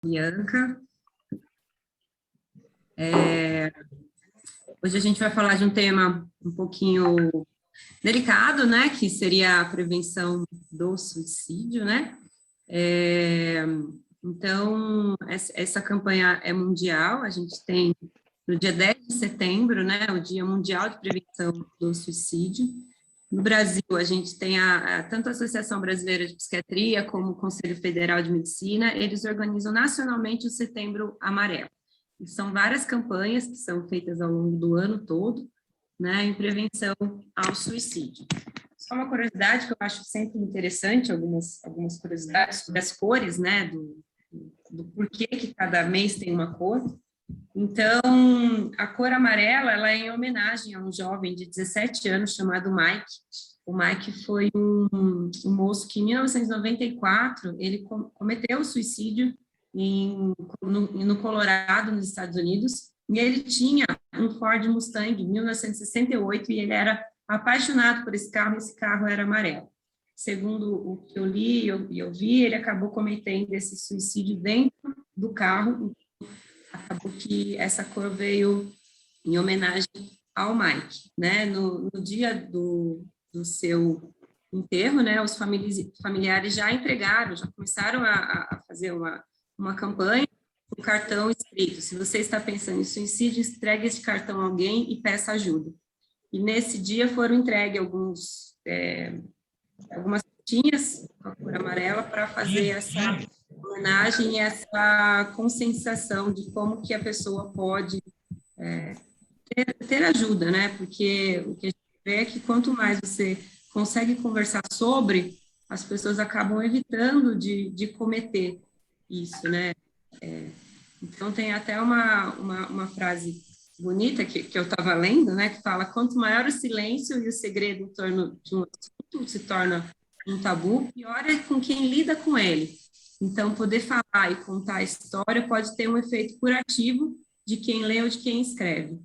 Bianca. Hoje a gente vai falar de um tema um pouquinho delicado, né, que seria a prevenção do suicídio, né? Então, essa campanha é mundial, a gente tem no dia 10 de setembro, né, o Dia Mundial de Prevenção do Suicídio. No Brasil, a gente tem tanto a Associação Brasileira de Psiquiatria como o Conselho Federal de Medicina, eles organizam nacionalmente o Setembro Amarelo. E são várias campanhas que são feitas ao longo do ano todo, né, em prevenção ao suicídio. Só uma curiosidade que eu acho sempre interessante, algumas curiosidades sobre as cores, né, do porquê que cada mês tem uma cor. Então, a cor amarela, ela é em homenagem a um jovem de 17 anos chamado Mike. O Mike foi um moço que, em 1994, ele cometeu suicídio no Colorado, nos Estados Unidos, e ele tinha um Ford Mustang de 1968 e ele era apaixonado por esse carro era amarelo. Segundo o que eu li e eu vi, ele acabou cometendo esse suicídio dentro do carro. Acabou que essa cor veio em homenagem ao Mike, né? No dia do seu enterro, né? Os familiares já entregaram, já começaram a fazer uma campanha, um cartão escrito: se você está pensando em suicídio, entregue esse cartão a alguém e peça ajuda. E nesse dia foram entregues algumas fitinhas com a cor amarela para fazer essa homenagem e essa conscientização de como que a pessoa pode ter ajuda, né? Porque o que a gente vê é que quanto mais você consegue conversar sobre, as pessoas acabam evitando de cometer isso, né? Então, tem até uma frase bonita que eu estava lendo, né? Que fala: quanto maior o silêncio e o segredo em torno de um assunto se torna um tabu, pior é com quem lida com ele. Então, poder falar e contar a história pode ter um efeito curativo de quem lê ou de quem escreve.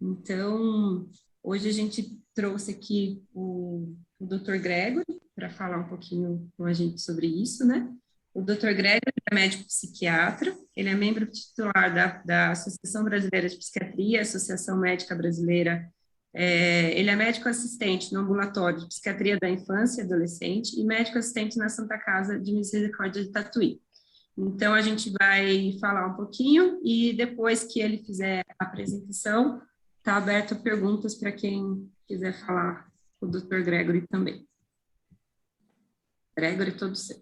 Então, hoje a gente trouxe aqui o Dr. Gregory para falar um pouquinho com a gente sobre isso, né? O Dr. Gregory é médico psiquiatra, ele é membro titular da Associação Brasileira de Psiquiatria, Associação Médica Brasileira. Ele é médico assistente no ambulatório de psiquiatria da infância e adolescente e médico assistente na Santa Casa de Misericórdia de Tatuí. Então, a gente vai falar um pouquinho e depois que ele fizer a apresentação, está aberto a perguntas para quem quiser falar com o Dr. Gregory também. Gregory, todo seu.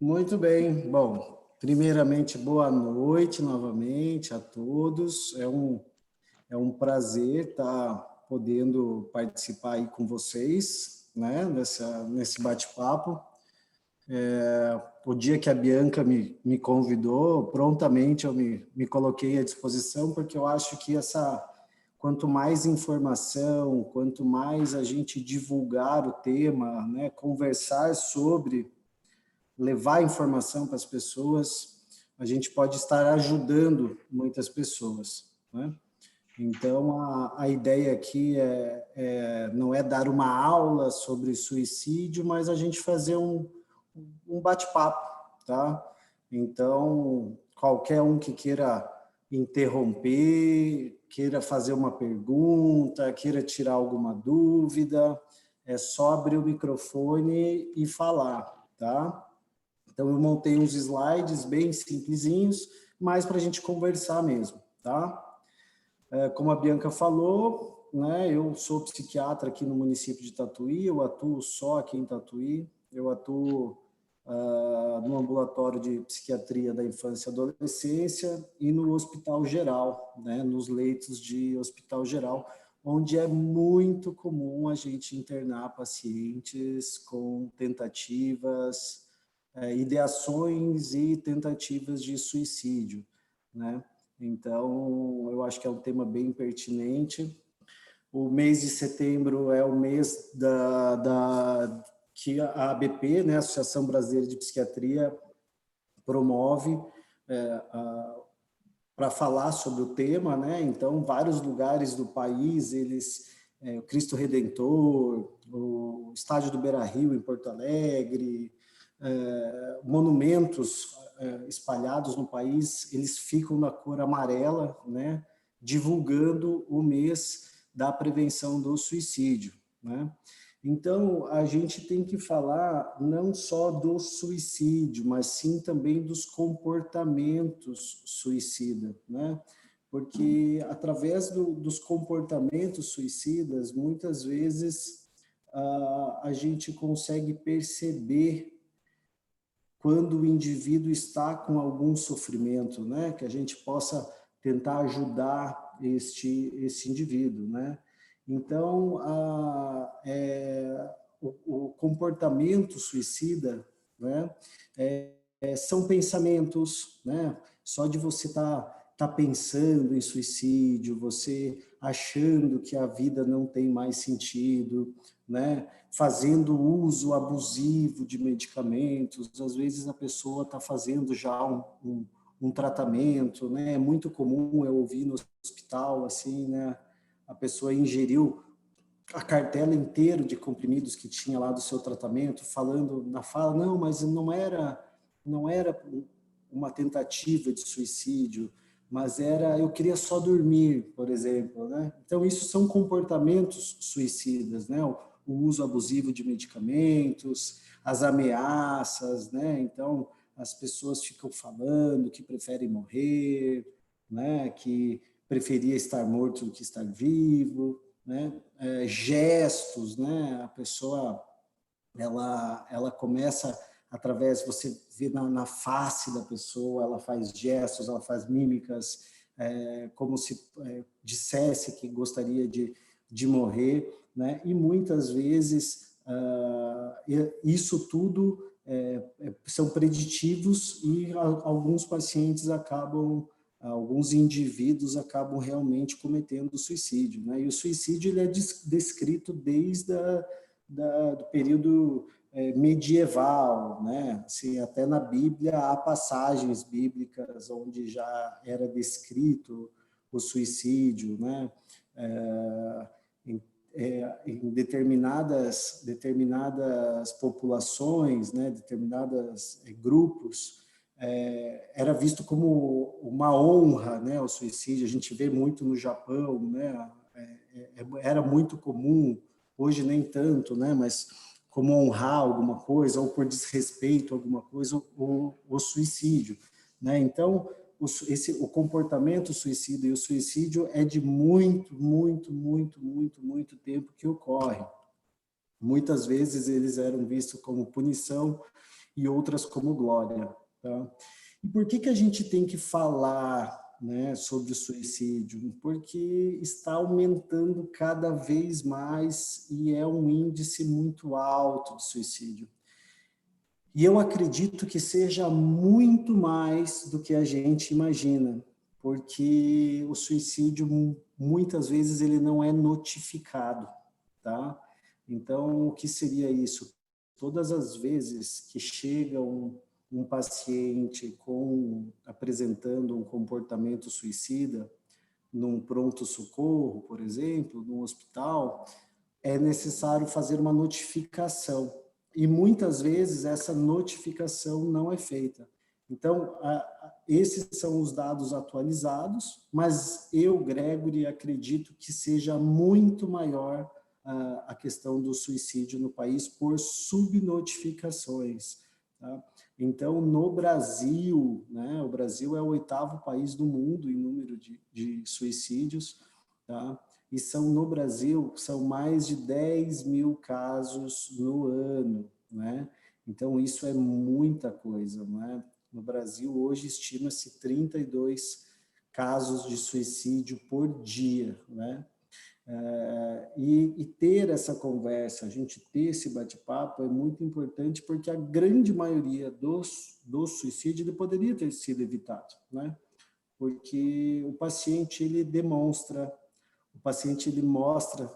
Muito bem. Bom, primeiramente, boa noite novamente a todos. É um prazer estar podendo participar aí com vocês, né, nesse bate-papo. O dia que a Bianca me convidou, prontamente eu me coloquei à disposição, porque eu acho que quanto mais informação, quanto mais a gente divulgar o tema, né, conversar sobre, levar informação para as pessoas, a gente pode estar ajudando muitas pessoas, né? Então, a ideia aqui não é dar uma aula sobre suicídio, mas a gente fazer um bate-papo, tá? Então, qualquer um que queira interromper, queira fazer uma pergunta, queira tirar alguma dúvida, é só abrir o microfone e falar, tá? Então, eu montei uns slides bem simplesinhos, mais para a gente conversar mesmo, tá? Como a Bianca falou, né, eu sou psiquiatra aqui no município de Tatuí, eu atuo só aqui em Tatuí, eu atuo no ambulatório de psiquiatria da infância e adolescência e no hospital geral, né, nos leitos de hospital geral, onde é muito comum a gente internar pacientes com tentativas, ideações e tentativas de suicídio, né? Então, eu acho que é um tema bem pertinente. O mês de setembro é o mês que a ABP, né, a Associação Brasileira de Psiquiatria, promove para falar sobre o tema, né? Então, vários lugares do país, o Cristo Redentor, o Estádio do Beira-Rio, em Porto Alegre, monumentos espalhados no país, eles ficam na cor amarela, né, divulgando o mês da prevenção do suicídio, né? Então, a gente tem que falar não só do suicídio, mas sim também dos comportamentos suicidas, né? Porque através dos comportamentos suicidas, muitas vezes a gente consegue perceber quando o indivíduo está com algum sofrimento, né? Que a gente possa tentar ajudar esse indivíduo, né? Então, o comportamento suicida, né? São pensamentos, né? Só de você tá pensando em suicídio, você achando que a vida não tem mais sentido, né? Fazendo uso abusivo de medicamentos, às vezes a pessoa está fazendo já um tratamento, né? É muito comum eu ouvir no hospital, assim, né? A pessoa ingeriu a cartela inteira de comprimidos que tinha lá do seu tratamento, falando na fala, não, mas não era uma tentativa de suicídio, mas eu queria só dormir, por exemplo, né? Então, isso são comportamentos suicidas, né? O uso abusivo de medicamentos, as ameaças, né? Então, as pessoas ficam falando que preferem morrer, né? Que preferia estar morto do que estar vivo, né? Gestos, né? A pessoa ela começa através, você vê na face da pessoa, ela faz gestos, ela faz mímicas, como se dissesse que gostaria de morrer, né? E muitas vezes isso tudo são preditivos e alguns pacientes alguns indivíduos acabam realmente cometendo suicídio, né? E o suicídio ele é descrito desde do período medieval, né? Assim, até na Bíblia há passagens bíblicas onde já era descrito o suicídio, né? Em determinadas populações, né? Determinados grupos, era visto como uma honra, né? O suicídio, a gente vê muito no Japão, né? Era muito comum, hoje nem tanto, né? Mas como honrar alguma coisa ou por desrespeito a alguma coisa, o suicídio, né? Então, o comportamento suicida e o suicídio é de muito tempo que ocorre. Muitas vezes eles eram vistos como punição e outras como glória, tá? E por que a gente tem que falar, né, sobre o suicídio? Porque está aumentando cada vez mais e é um índice muito alto de suicídio. E eu acredito que seja muito mais do que a gente imagina, porque o suicídio, muitas vezes, ele não é notificado, tá? Então, o que seria isso? Todas as vezes que chega um paciente apresentando um comportamento suicida, num pronto-socorro, por exemplo, num hospital, é necessário fazer uma notificação. E muitas vezes essa notificação não é feita. Então, esses são os dados atualizados, mas eu, Gregory, acredito que seja muito maior a questão do suicídio no país por subnotificações. Tá? Então, no Brasil, né, o Brasil é o 8º país do mundo em número de suicídios, tá? E no Brasil, são mais de 10 mil casos no ano, né? Então, isso é muita coisa, né? No Brasil, hoje, estima-se 32 casos de suicídio por dia, né? E ter essa conversa, a gente ter esse bate-papo é muito importante, porque a grande maioria dos suicídios ele poderia ter sido evitado, né? Porque o paciente ele mostra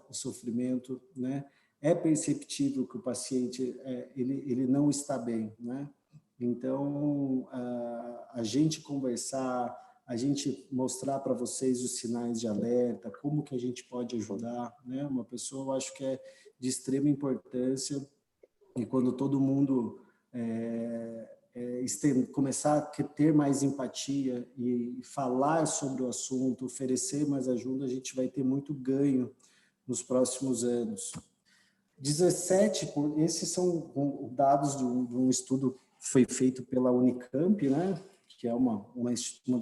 o sofrimento, né? É perceptível que o paciente ele não está bem, né? Então a gente conversar, a gente mostrar para vocês os sinais de alerta, como que a gente pode ajudar, né? Uma pessoa, eu acho que é de extrema importância, e quando todo mundo começar a ter mais empatia e falar sobre o assunto, oferecer mais ajuda, a gente vai ter muito ganho nos próximos anos. 17, esses são dados de um estudo que foi feito pela Unicamp, né, que é uma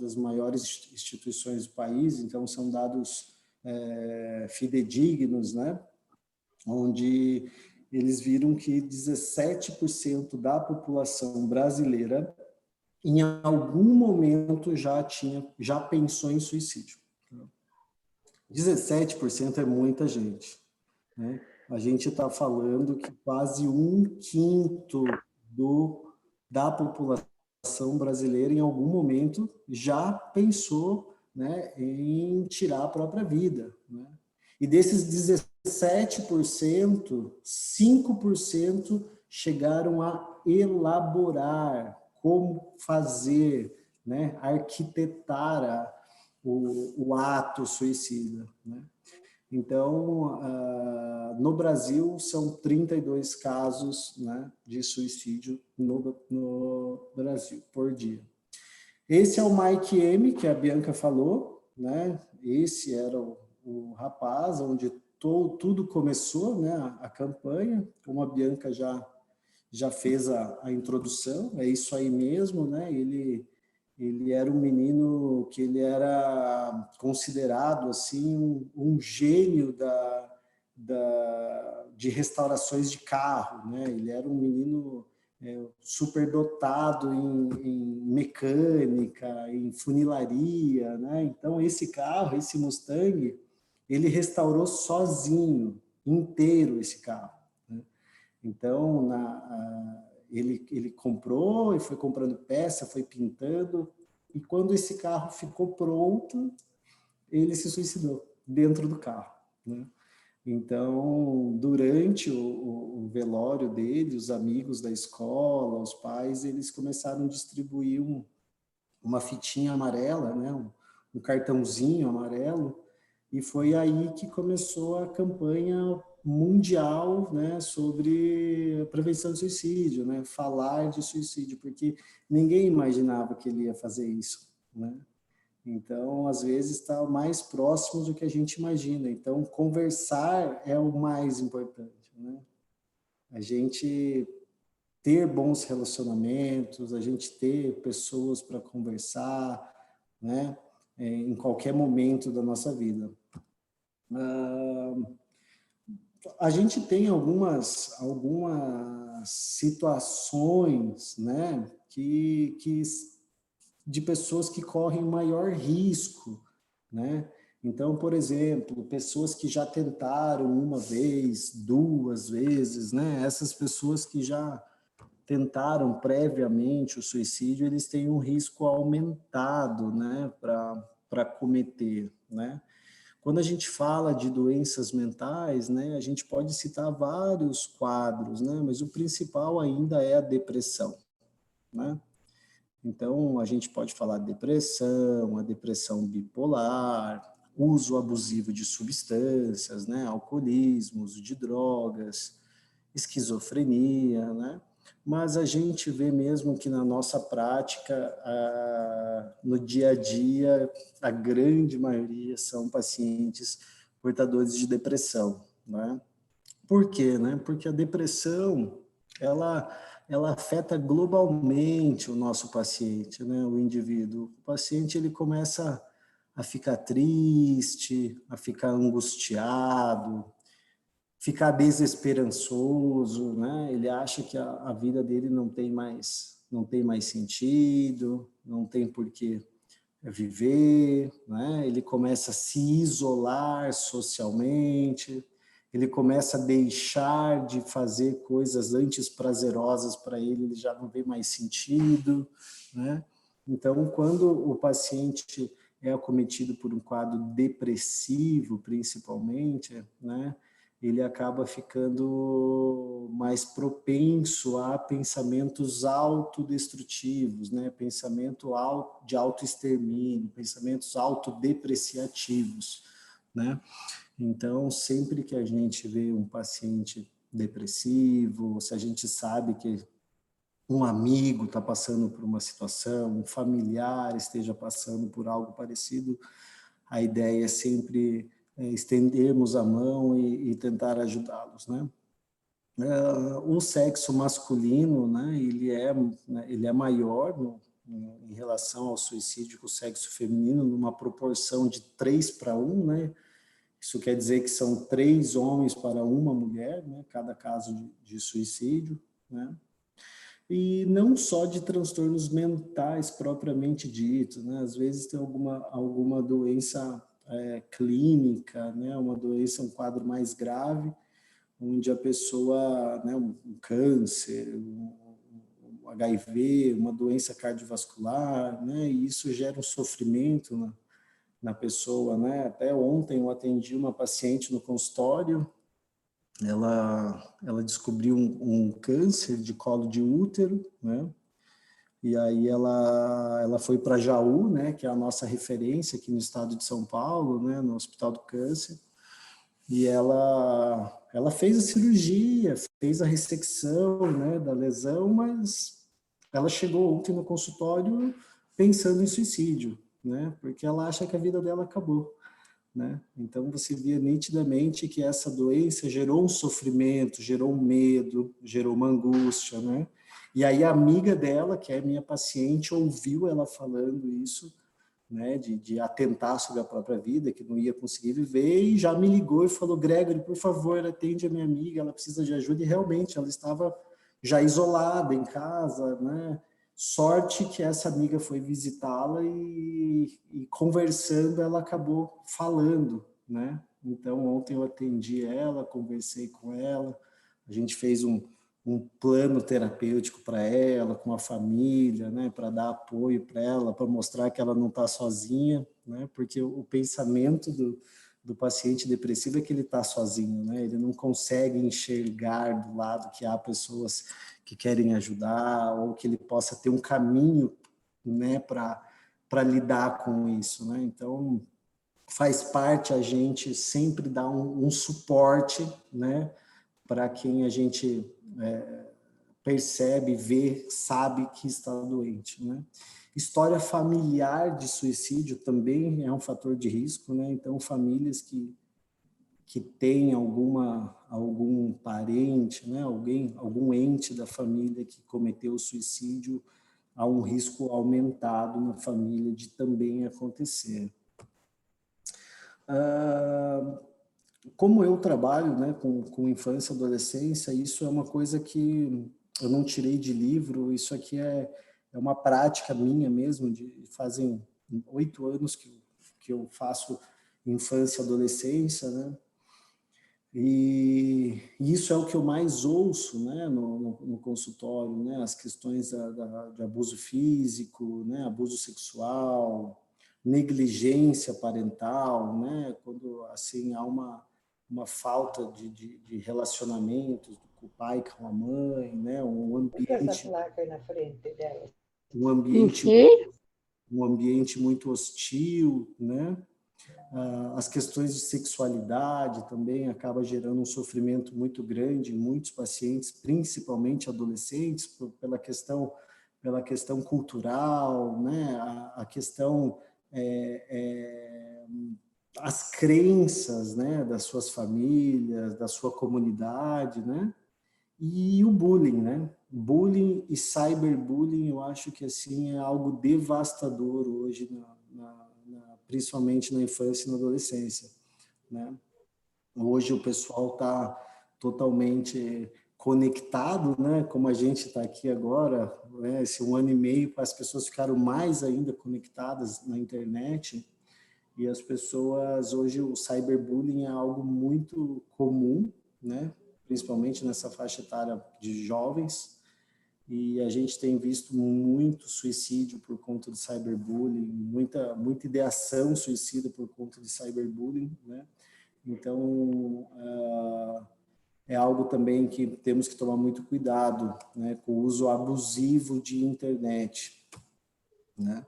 das maiores instituições do país, então são dados fidedignos, né, onde eles viram que 17% da população brasileira em algum momento já pensou em suicídio. 17% é muita gente, né? A gente está falando que quase 1/5 da população brasileira, em algum momento, já pensou, né, em tirar a própria vida, né? E desses 17%, 5% chegaram a elaborar como fazer, né, arquitetar o ato suicida, né? Então, no Brasil, são 32 casos, né, de suicídio no Brasil, por dia. Esse é o Mike M, que a Bianca falou, né? Esse era o rapaz onde tudo começou, né, a campanha, como a Bianca já fez a introdução, é isso aí mesmo, né? Ele era um menino que ele era considerado assim um gênio de restaurações de carro, né? Ele era um menino superdotado em mecânica, em funilaria, né? Então esse carro, esse Mustang, ele restaurou sozinho, inteiro esse carro, né? Então ele comprou e foi comprando peça, foi pintando, e quando esse carro ficou pronto, ele se suicidou dentro do carro, né? Então, durante o velório dele, os amigos da escola, os pais, eles começaram a distribuir uma fitinha amarela, né? Um cartãozinho amarelo, e foi aí que começou a campanha mundial, né, sobre a prevenção de suicídio, né, falar de suicídio, porque ninguém imaginava que ele ia fazer isso, né? Então, às vezes, está mais próximo do que a gente imagina. Então, conversar é o mais importante, né? A gente ter bons relacionamentos, a gente ter pessoas para conversar, né? Em qualquer momento da nossa vida. A gente tem algumas situações, né, de pessoas que correm maior risco, né? Então, por exemplo, pessoas que já tentaram uma vez, duas vezes, né? Essas pessoas que já tentaram previamente o suicídio, eles têm um risco aumentado, né, para cometer, né? Quando a gente fala de doenças mentais, né, a gente pode citar vários quadros, né, mas o principal ainda é a depressão, né? Então, a gente pode falar de depressão, a depressão bipolar, uso abusivo de substâncias, né, alcoolismo, uso de drogas, esquizofrenia, né? Mas a gente vê mesmo que na nossa prática, no dia a dia, a grande maioria são pacientes portadores de depressão, né? Por quê, né? Porque a depressão, ela afeta globalmente o nosso paciente, né? O indivíduo. O paciente, ele começa a ficar triste, a ficar angustiado, ficar desesperançoso, né? Ele acha que a vida dele não tem mais sentido, não tem por que viver, né? Ele começa a se isolar socialmente, ele começa a deixar de fazer coisas antes prazerosas para ele já não vê mais sentido, né? Então, quando o paciente é acometido por um quadro depressivo, principalmente, né, ele acaba ficando mais propenso a pensamentos autodestrutivos, né? Pensamento de autoextermínio, pensamentos autodepreciativos, né? Então, sempre que a gente vê um paciente depressivo, se a gente sabe que um amigo está passando por uma situação, um familiar esteja passando por algo parecido, a ideia é sempre estendermos a mão e tentar ajudá-los, né? O sexo masculino, né, ele é maior em relação ao suicídio que o sexo feminino, numa proporção de 3 para 1, né? Isso quer dizer que são 3 homens para uma mulher, né, cada caso de suicídio, né? E não só de transtornos mentais propriamente ditos, né? Às vezes tem alguma doença clínica, né? Uma doença, um quadro mais grave, onde a pessoa, né, um câncer, um HIV, uma doença cardiovascular, né? E isso gera um sofrimento na pessoa, né? Até ontem eu atendi uma paciente no consultório. Ela descobriu um câncer de colo de útero, né? E aí ela foi para Jaú, né, que é a nossa referência aqui no estado de São Paulo, né, no Hospital do Câncer. E ela fez a cirurgia, fez a ressecção, né, da lesão, mas ela chegou ontem no consultório pensando em suicídio, né, porque ela acha que a vida dela acabou. Né? Então, você via nitidamente que essa doença gerou um sofrimento, gerou um medo, gerou uma angústia, né? E aí a amiga dela, que é minha paciente, ouviu ela falando isso, né, de atentar sobre a própria vida, que não ia conseguir viver, e já me ligou e falou: Gregory, por favor, atende a minha amiga, ela precisa de ajuda. E realmente, ela estava já isolada em casa, né? Sorte que essa amiga foi visitá-la e conversando, ela acabou falando, né? Então, ontem eu atendi ela, conversei com ela, a gente fez um plano terapêutico para ela, com a família, né, para dar apoio para ela, para mostrar que ela não está sozinha, né, porque o pensamento do paciente depressivo é que ele está sozinho, né, ele não consegue enxergar do lado que há pessoas que querem ajudar ou que ele possa ter um caminho, né, para lidar com isso, né, então faz parte a gente sempre dar um suporte, né, para quem a gente percebe, vê, sabe que está doente, né? História familiar de suicídio também é um fator de risco, né? Então, famílias que têm algum parente, né? Algum ente da família que cometeu suicídio, há um risco aumentado na família de também acontecer. Como eu trabalho, né, com infância e adolescência, isso é uma coisa que eu não tirei de livro, isso aqui é uma prática minha mesmo, fazem 8 anos que eu faço infância e adolescência, né? E isso é o que eu mais ouço, né, no consultório, né, as questões de abuso físico, né, abuso sexual, negligência parental, né, quando assim há uma falta de relacionamento com o pai, com a mãe, né, Essa placa aí na frente dela. um ambiente, Uhum. um ambiente muito hostil, né? As questões de sexualidade também acaba gerando um sofrimento muito grande em muitos pacientes, principalmente adolescentes, pela questão cultural, né? A questão as crenças, né, das suas famílias, da sua comunidade, né? E o bullying, né? Bullying e cyberbullying, eu acho que assim é algo devastador hoje, principalmente na infância e na adolescência, né? Hoje o pessoal está totalmente conectado, né? Como a gente está aqui agora, né? Esse 1 ano e meio, as pessoas ficaram mais ainda conectadas na internet. E as pessoas, hoje o cyberbullying é algo muito comum, né? Principalmente nessa faixa etária de jovens, e a gente tem visto muito suicídio por conta de cyberbullying, muita ideação suicida por conta de cyberbullying, né? Então, é algo também que temos que tomar muito cuidado, né? Com o uso abusivo de internet, né?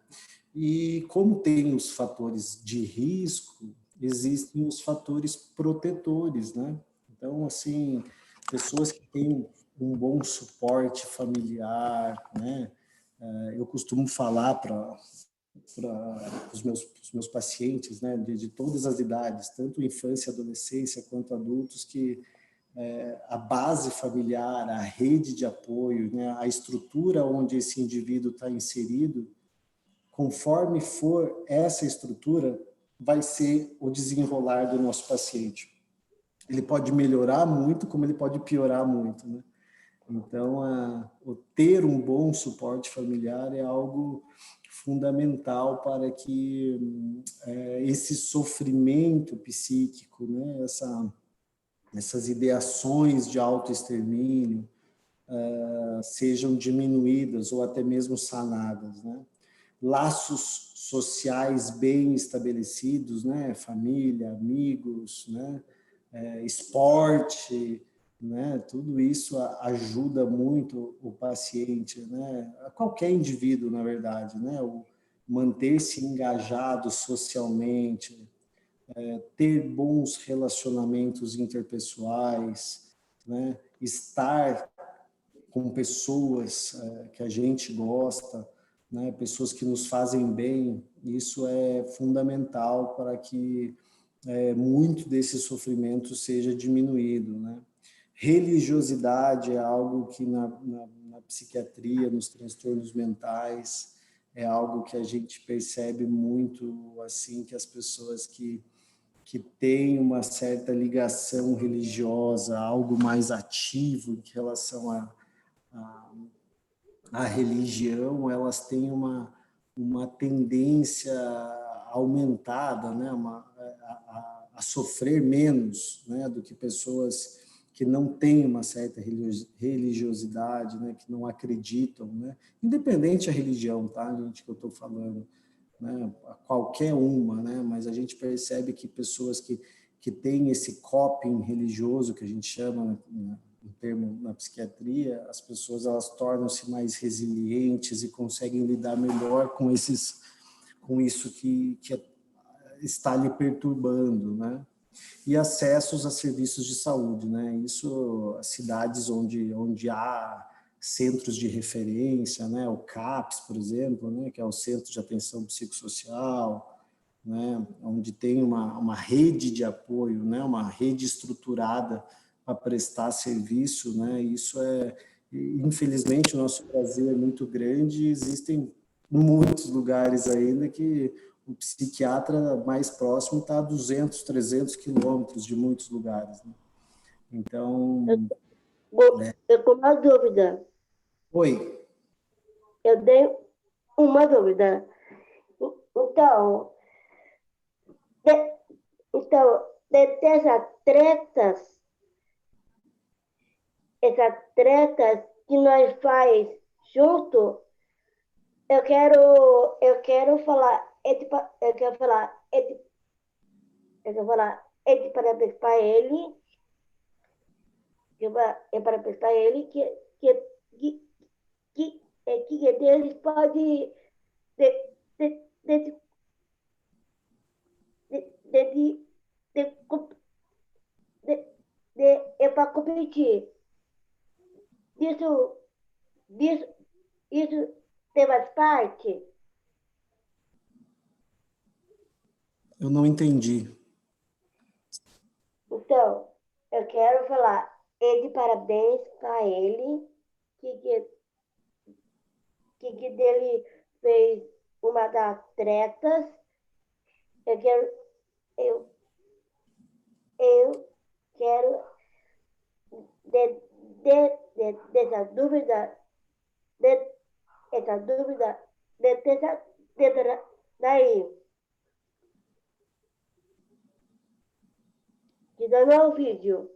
E como tem os fatores de risco, existem os fatores protetores, né? Então, assim, pessoas que têm um bom suporte familiar, né? Eu costumo falar para os meus pacientes, né, de todas as idades, tanto infância, adolescência, quanto adultos, que a base familiar, a rede de apoio, né, a estrutura onde esse indivíduo está inserido, conforme for essa estrutura, vai ser o desenrolar do nosso paciente. Ele pode melhorar muito, como ele pode piorar muito, né? Então, o ter um bom suporte familiar é algo fundamental para que esse sofrimento psíquico, né, essas ideações de autoextermínio sejam diminuídas ou até mesmo sanadas, né? Laços sociais bem estabelecidos, né? Família, amigos, né? Esporte, né? Tudo isso ajuda muito o paciente, né? Qualquer indivíduo, na verdade, né? O manter-se engajado socialmente, ter bons relacionamentos interpessoais, né? Estar com pessoas que a gente gosta, né? Pessoas que nos fazem bem, isso é fundamental para que muito desse sofrimento seja diminuído, né? Religiosidade é algo que na psiquiatria, nos transtornos mentais, é algo que a gente percebe muito, assim, que as pessoas que têm uma certa ligação religiosa, algo mais ativo em relação à religião, elas têm uma tendência aumentada, né? A sofrer menos, né? Do que pessoas que não têm uma certa religiosidade, né? Que não acreditam, né? Independente da religião, tá, gente, que eu estou falando, né? Qualquer uma, né? Mas a gente percebe que pessoas que têm esse coping religioso, que a gente chama, né, um termo na psiquiatria, as pessoas elas tornam-se mais resilientes e conseguem lidar melhor com isso que está lhe perturbando, né? E acessos a serviços de saúde, né? Isso, cidades onde há centros de referência, né? O CAPS, por exemplo, né? Que é o Centro de Atenção Psicossocial, né? Onde tem uma rede de apoio, né? Uma rede estruturada para prestar serviço, né? Isso infelizmente, o nosso Brasil é muito grande e existem muitos lugares ainda que o psiquiatra mais próximo está a 200, 300 quilômetros de muitos lugares, né? Então, Eu tenho uma dúvida. oi. Eu tenho uma dúvida. Então, de, dessas essas tretas que nós faz junto, eu quero falar, eu quero falar parabéns para ele, parabéns para ele que, que eles podem de, de, de, de, de, para competir. Isso, isso, isso tem mais parte. Eu não entendi. Então, eu quero falar de parabéns para ele, que dele fez uma das tretas. Eu quero, eu, eu quero dessa dúvida, essa dúvida, daí. Que dá no vídeo.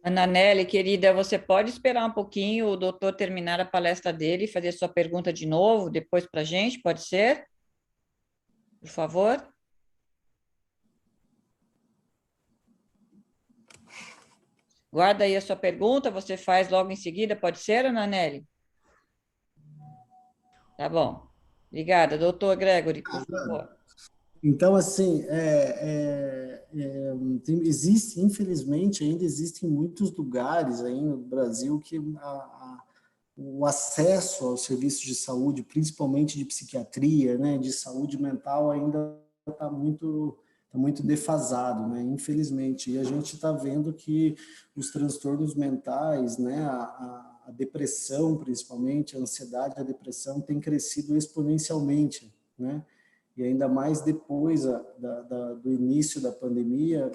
Ananele, querida, você pode esperar um pouquinho o doutor terminar a palestra dele e fazer sua pergunta de novo, depois para a gente, pode ser? Por favor. Guarda aí a sua pergunta, você faz logo em seguida, pode ser, Ananele? Tá bom. Obrigada. Doutor Gregory, por favor. Então, assim, infelizmente, ainda existem muitos lugares aí no Brasil que o acesso ao serviço de saúde, principalmente de psiquiatria, né, de saúde mental, ainda está muito defasado, né, infelizmente. E a gente está vendo que os transtornos mentais, né, a depressão, principalmente, a ansiedade, a depressão, tem crescido exponencialmente, né? E ainda mais depois do início da pandemia,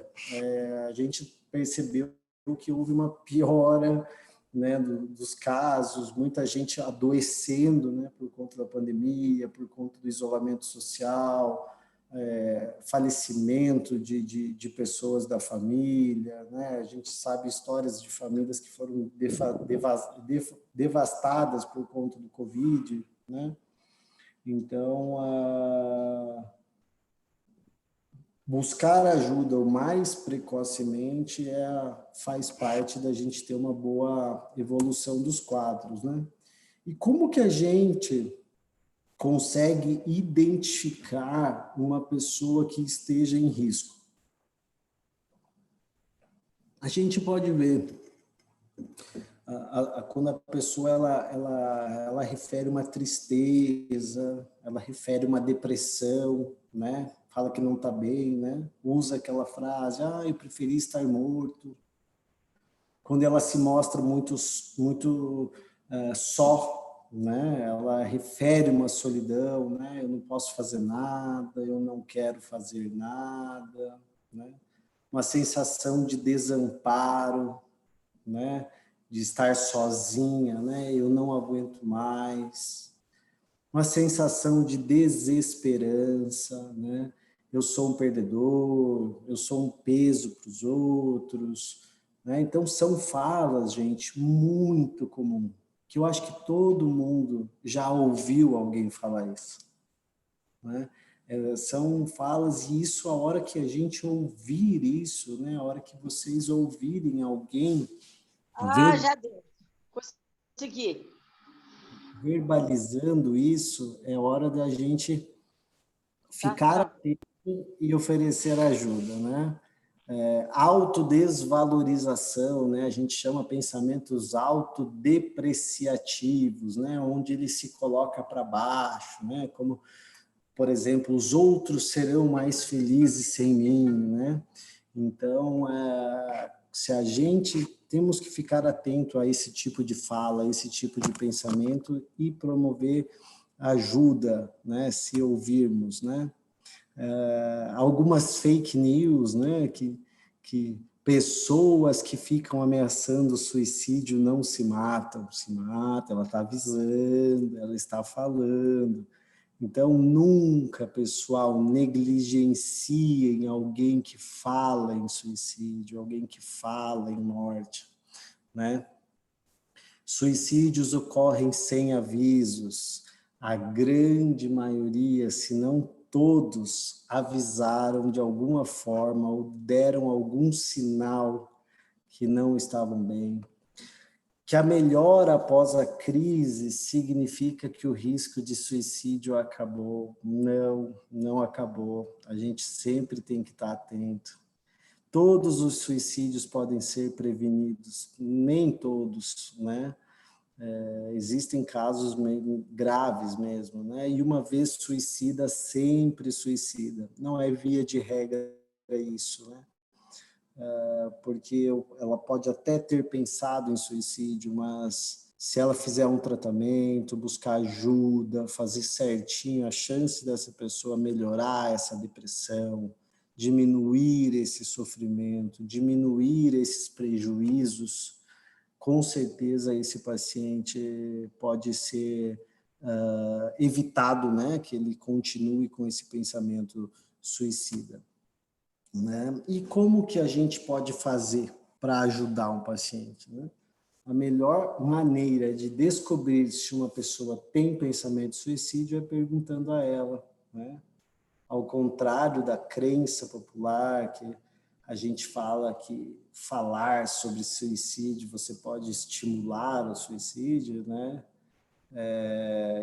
a gente percebeu que houve uma piora, né, dos casos, muita gente adoecendo, né, por conta da pandemia, por conta do isolamento social, falecimento de pessoas da família, né? A gente sabe histórias de famílias que foram devastadas por conta do Covid, né? Então, buscar ajuda o mais precocemente faz parte da gente ter uma boa evolução dos quadros, né? E como que a gente consegue identificar uma pessoa que esteja em risco? A gente pode ver quando a pessoa ela refere uma tristeza, ela refere uma depressão, né? Fala que não está bem, né? Usa aquela frase, eu preferi estar morto. Quando ela se mostra muito só, né? Ela refere uma solidão, né? Eu não posso fazer nada, eu não quero fazer nada, né? Uma sensação de desamparo, né? De estar sozinha, né? Eu não aguento mais. Uma sensação de desesperança, né? Eu sou um perdedor, eu sou um peso para os outros, né? Então são falas, gente, muito comum, que eu acho que todo mundo já ouviu alguém falar isso, né? São falas, e isso, a hora que a gente ouvir isso, né? A hora que vocês ouvirem alguém Já deu. Consegui. verbalizando isso, é hora da gente ficar atento e oferecer ajuda, né? Autodesvalorização, né? A gente chama pensamentos autodepreciativos, né? Onde ele se coloca para baixo, né? Como, por exemplo, os outros serão mais felizes sem mim, né? Então, se a gente temos que ficar atento a esse tipo de fala, a esse tipo de pensamento e promover ajuda, né? Se ouvirmos, né? Algumas fake news, né? Que pessoas que ficam ameaçando o suicídio não se matam, ela está avisando, ela está falando. Então, nunca, pessoal, negligenciem alguém que fala em suicídio, alguém que fala em morte, né? Suicídios ocorrem sem avisos. A grande maioria, se não todos, avisaram de alguma forma ou deram algum sinal que não estavam bem. Que a melhora após a crise significa que o risco de suicídio acabou. Não, não acabou. A gente sempre tem que estar atento. Todos os suicídios podem ser prevenidos, nem todos, né? Existem casos graves mesmo, né? E uma vez suicida, sempre suicida. Não é via de regra isso, né? Porque ela pode até ter pensado em suicídio, mas se ela fizer um tratamento, buscar ajuda, fazer certinho, a chance dessa pessoa melhorar essa depressão, diminuir esse sofrimento, diminuir esses prejuízos, com certeza esse paciente pode ser evitado, né? Que ele continue com esse pensamento suicida. Né? E como que a gente pode fazer para ajudar um paciente? Né? A melhor maneira de descobrir se uma pessoa tem pensamento de suicídio é perguntando a ela, né? Ao contrário da crença popular, que a gente fala que falar sobre suicídio você pode estimular o suicídio, né?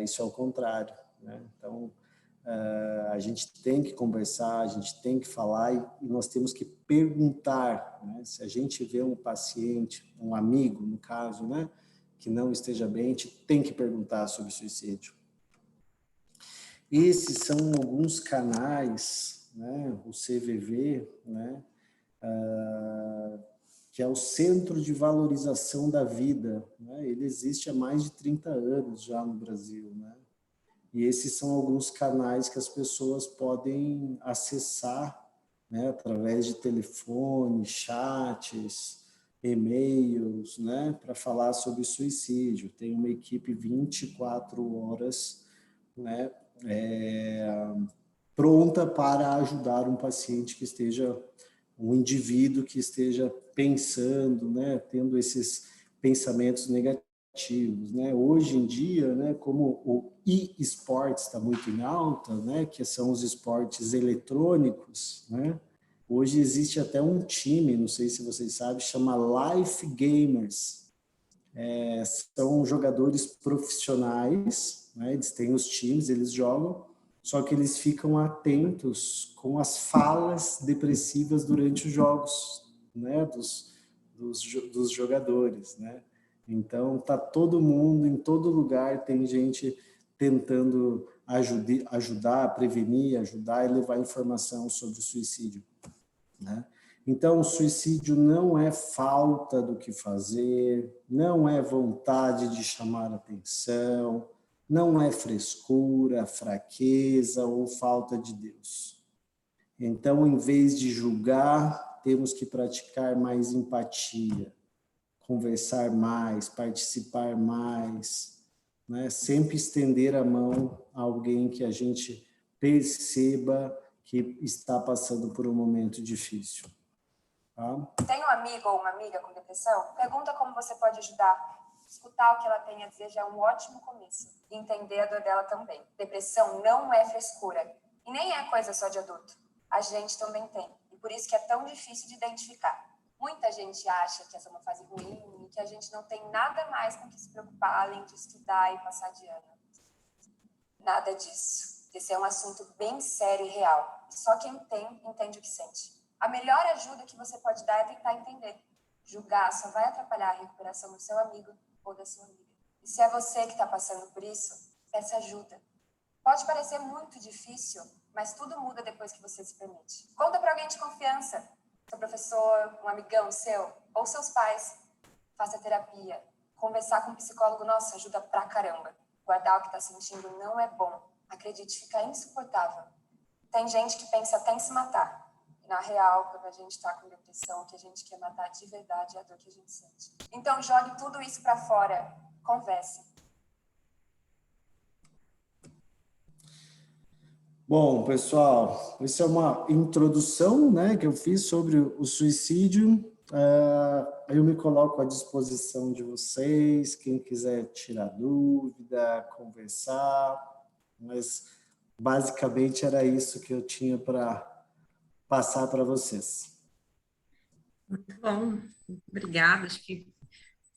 Isso é o contrário, né? Então, A gente tem que conversar, a gente tem que falar e nós temos que perguntar, né? Se a gente vê um paciente, um amigo, no caso, né, que não esteja bem, a gente tem que perguntar sobre suicídio. Esses são alguns canais, né, o CVV, né, que é o Centro de Valorização da Vida, né? Ele existe há mais de 30 anos já no Brasil, né? E esses são alguns canais que as pessoas podem acessar, né, através de telefone, chats, e-mails, né, para falar sobre suicídio. Tem uma equipe 24 horas, né, pronta para ajudar um paciente que esteja, um indivíduo que esteja pensando, né, tendo esses pensamentos negativos. Né? Hoje em dia, né, como o e-sports está muito em alta, né, que são os esportes eletrônicos, né, hoje existe até um time, não sei se vocês sabem, chama Life Gamers. São jogadores profissionais, né, eles têm os times, eles jogam, só que eles ficam atentos com as falas depressivas durante os jogos, né, dos jogadores, né? Então, tá todo mundo, em todo lugar, tem gente tentando ajudar, prevenir, ajudar e levar informação sobre o suicídio, né? Então, o suicídio não é falta do que fazer, não é vontade de chamar atenção, não é frescura, fraqueza ou falta de Deus. Então, em vez de julgar, temos que praticar mais empatia, conversar mais, participar mais, né? Sempre estender a mão a alguém que a gente perceba que está passando por um momento difícil. Tá? Tem um amigo ou uma amiga com depressão? Pergunta como você pode ajudar. Escutar o que ela tem a dizer já é um ótimo começo. E entender a dor dela também. Depressão não é frescura. E nem é coisa só de adulto. A gente também tem. E por isso que é tão difícil de identificar. Muita gente acha que essa é uma fase ruim e que a gente não tem nada mais com que se preocupar além de estudar e passar de ano. Nada disso. Esse é um assunto bem sério e real. Só quem tem, entende o que sente. A melhor ajuda que você pode dar é tentar entender. Julgar só vai atrapalhar a recuperação do seu amigo ou da sua amiga. E se é você que está passando por isso, peça ajuda. Pode parecer muito difícil, mas tudo muda depois que você se permite. Conta para alguém de confiança. Seu professor, um amigão seu, ou seus pais. Faça terapia. Conversar com um psicólogo, nossa, ajuda pra caramba. Guardar o que está sentindo não é bom. Acredite, fica insuportável. Tem gente que pensa até em se matar. E na real, quando a gente está com depressão, o que a gente quer matar de verdade é a dor que a gente sente. Então, jogue tudo isso para fora. Converse. Bom, pessoal, essa é uma introdução, né, que eu fiz sobre o suicídio. Eu me coloco à disposição de vocês, quem quiser tirar dúvida, conversar, mas basicamente era isso que eu tinha para passar para vocês. Muito bom, obrigada. Acho que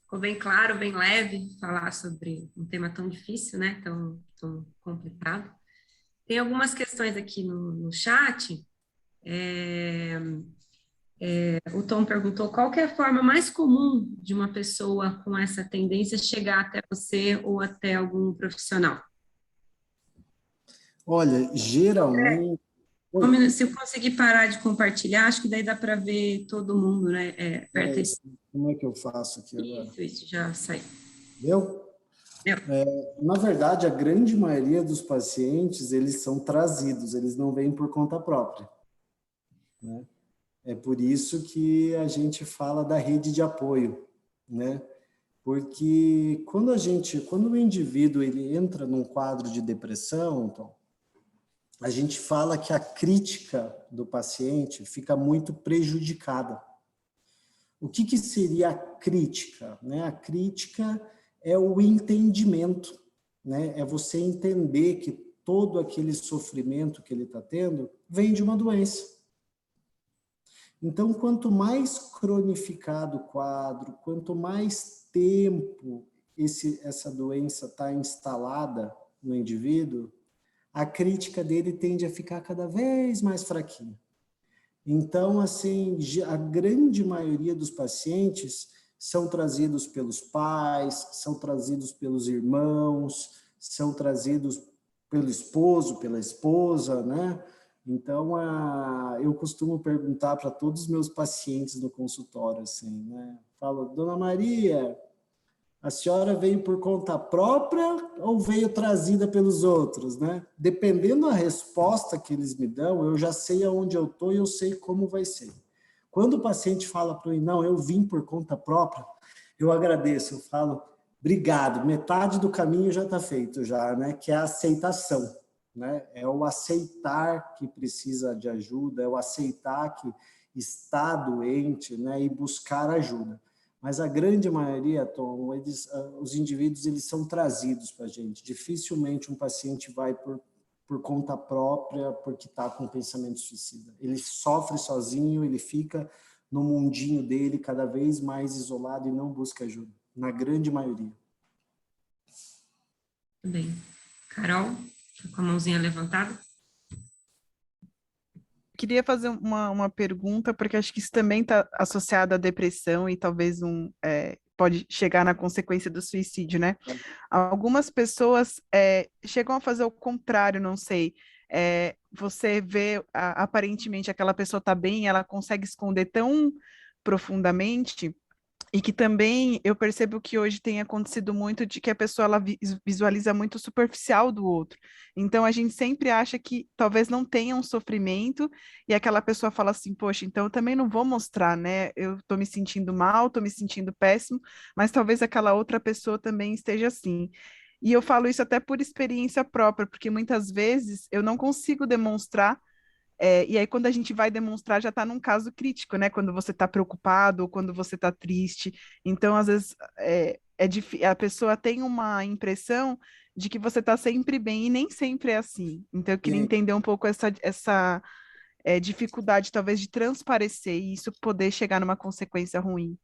ficou bem claro, bem leve falar sobre um tema tão difícil, né? Tão complicado. Tem algumas questões aqui no chat. O Tom perguntou qual que é a forma mais comum de uma pessoa com essa tendência chegar até você ou até algum profissional? Olha, geralmente... Se eu conseguir parar de compartilhar, acho que daí dá para ver todo mundo, né? Como é que eu faço aqui agora? Isso, já saiu. Deu? Na verdade, a grande maioria dos pacientes, eles são trazidos, eles não vêm por conta própria, né? É por isso que a gente fala da rede de apoio, né? Porque quando o indivíduo ele entra num quadro de depressão, então, a gente fala que a crítica do paciente fica muito prejudicada. O que seria a crítica, né? A crítica é o entendimento, né? É você entender que todo aquele sofrimento que ele está tendo vem de uma doença. Então, quanto mais cronificado o quadro, quanto mais tempo essa doença está instalada no indivíduo, a crítica dele tende a ficar cada vez mais fraquinha. Então, assim, a grande maioria dos pacientes são trazidos pelos pais, são trazidos pelos irmãos, são trazidos pelo esposo, pela esposa, né? Então, eu costumo perguntar para todos os meus pacientes no consultório, assim, né? Falo, Dona Maria, a senhora veio por conta própria ou veio trazida pelos outros, né? Dependendo da resposta que eles me dão, eu já sei aonde eu estou e eu sei como vai ser. Quando o paciente fala para mim, não, eu vim por conta própria, eu agradeço, eu falo, obrigado, metade do caminho já está feito, já, né? Que é a aceitação, né? É o aceitar que precisa de ajuda, é o aceitar que está doente, né? E buscar ajuda. Mas a grande maioria, Tom, os indivíduos, eles são trazidos para a gente. Dificilmente um paciente vai por conta própria porque está com pensamento suicida. Ele sofre sozinho, ele fica no mundinho dele cada vez mais isolado e não busca ajuda, na grande maioria. Tudo bem. Carol, com a mãozinha levantada. Queria fazer uma pergunta, porque acho que isso também está associado à depressão e talvez pode chegar na consequência do suicídio, né? Algumas pessoas chegam a fazer o contrário, não sei. Você vê, aparentemente, aquela pessoa está bem, ela consegue esconder tão profundamente, e que também eu percebo que hoje tem acontecido muito de que a pessoa ela visualiza muito o superficial do outro. Então a gente sempre acha que talvez não tenha um sofrimento e aquela pessoa fala assim, poxa, então eu também não vou mostrar, né? Eu estou me sentindo mal, estou me sentindo péssimo, mas talvez aquela outra pessoa também esteja assim. E eu falo isso até por experiência própria, porque muitas vezes eu não consigo demonstrar e aí, quando a gente vai demonstrar, já está num caso crítico, né? Quando você está preocupado ou quando você está triste. Então, às vezes, a pessoa tem uma impressão de que você está sempre bem e nem sempre é assim. Então, eu queria entender um pouco essa dificuldade, talvez, de transparecer e isso poder chegar numa consequência ruim.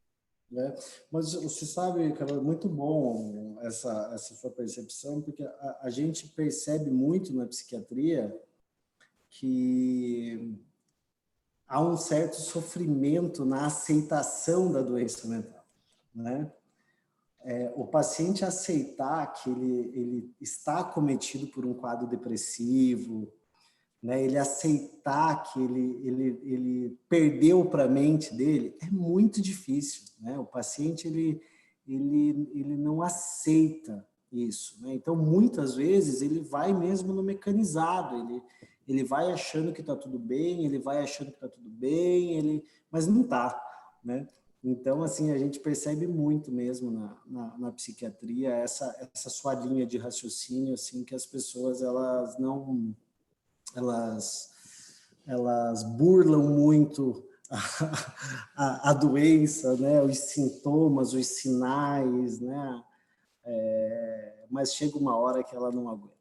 Mas você sabe, Carol, é muito bom essa sua percepção, porque a gente percebe muito na psiquiatria que há um certo sofrimento na aceitação da doença mental, né? O paciente aceitar que ele está acometido por um quadro depressivo, né? Ele aceitar que ele perdeu para a mente dele é muito difícil, né? O paciente ele não aceita isso, né? Então muitas vezes ele vai mesmo no mecanizado, ele vai achando que está tudo bem, ele vai achando que está tudo bem, mas não está, né? Então, assim, a gente percebe muito mesmo na psiquiatria essa sua linha de raciocínio, assim, que as pessoas, elas burlam muito a doença, né? Os sintomas, os sinais, né? Mas chega uma hora que ela não aguenta.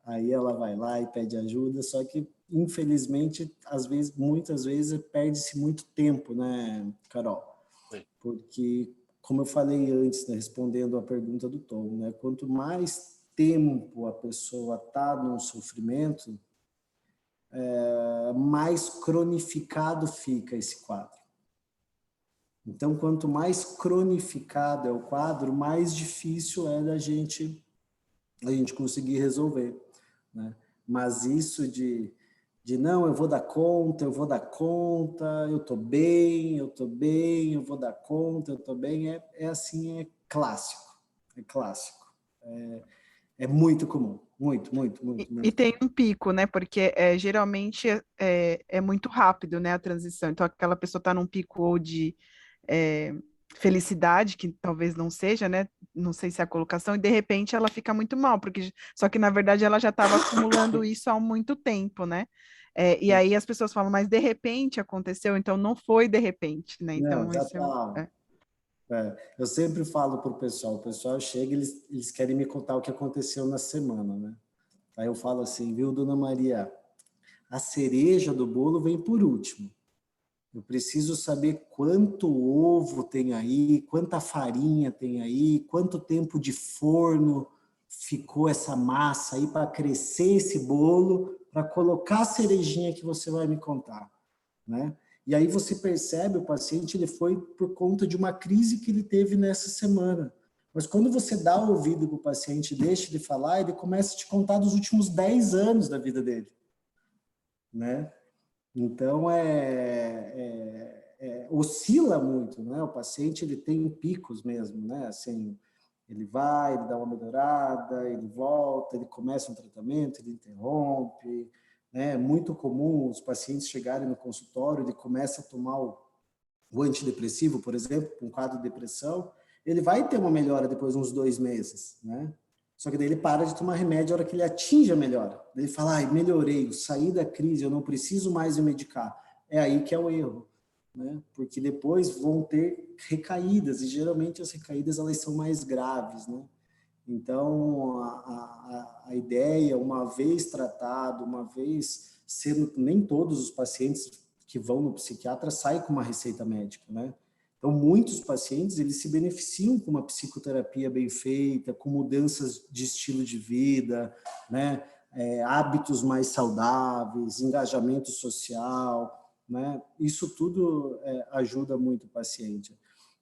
Aí ela vai lá e pede ajuda, só que, infelizmente, muitas vezes, perde-se muito tempo, né, Carol? Porque, como eu falei antes, né, respondendo a pergunta do Tom, né, quanto mais tempo a pessoa está num sofrimento, mais cronificado fica esse quadro. Então, quanto mais cronificado é o quadro, mais difícil é da gente conseguir resolver, né? Mas isso de não, eu vou dar conta, eu tô bem, eu vou dar conta, eu tô bem, assim, é clássico, é muito comum, muito. E tem um pico, né? Porque geralmente é muito rápido, né? A transição. Então, aquela pessoa está num pico ou de felicidade, que talvez não seja, né? Não sei se é a colocação, e de repente ela fica muito mal, só que na verdade ela já estava acumulando isso há muito tempo, né? E aí as pessoas falam, mas de repente aconteceu, então não foi de repente, né? Então, não, já tá. Eu sempre falo para o pessoal chega, eles querem me contar o que aconteceu na semana, né? Aí eu falo assim, viu, Dona Maria, a cereja do bolo vem por último. Eu preciso saber quanto ovo tem aí, quanta farinha tem aí, quanto tempo de forno ficou essa massa aí para crescer esse bolo, para colocar a cerejinha que você vai me contar, né? E aí você percebe, o paciente ele foi por conta de uma crise que ele teve nessa semana. Mas quando você dá o ouvido para o paciente, deixa de falar, ele começa a te contar dos últimos 10 anos da vida dele, né? Então, oscila muito, né? O paciente ele tem picos mesmo, né? Assim, ele vai, ele dá uma melhorada, ele volta, ele começa um tratamento, ele interrompe, né? É muito comum os pacientes chegarem no consultório, ele começa a tomar o antidepressivo, por exemplo, um quadro de depressão, ele vai ter uma melhora depois de uns 2 meses, né? Só que daí ele para de tomar remédio a hora que ele atinge a melhora. Ele fala, ai, melhorei, eu saí da crise, eu não preciso mais me medicar. É aí que é o erro, né? Porque depois vão ter recaídas, e geralmente as recaídas elas são mais graves, né? Então, a ideia, uma vez tratado, uma vez sendo, nem todos os pacientes que vão no psiquiatra saem com uma receita médica, né? Então, muitos pacientes, eles se beneficiam com uma psicoterapia bem feita, com mudanças de estilo de vida, né? Hábitos mais saudáveis, engajamento social, né? Isso tudo ajuda muito o paciente,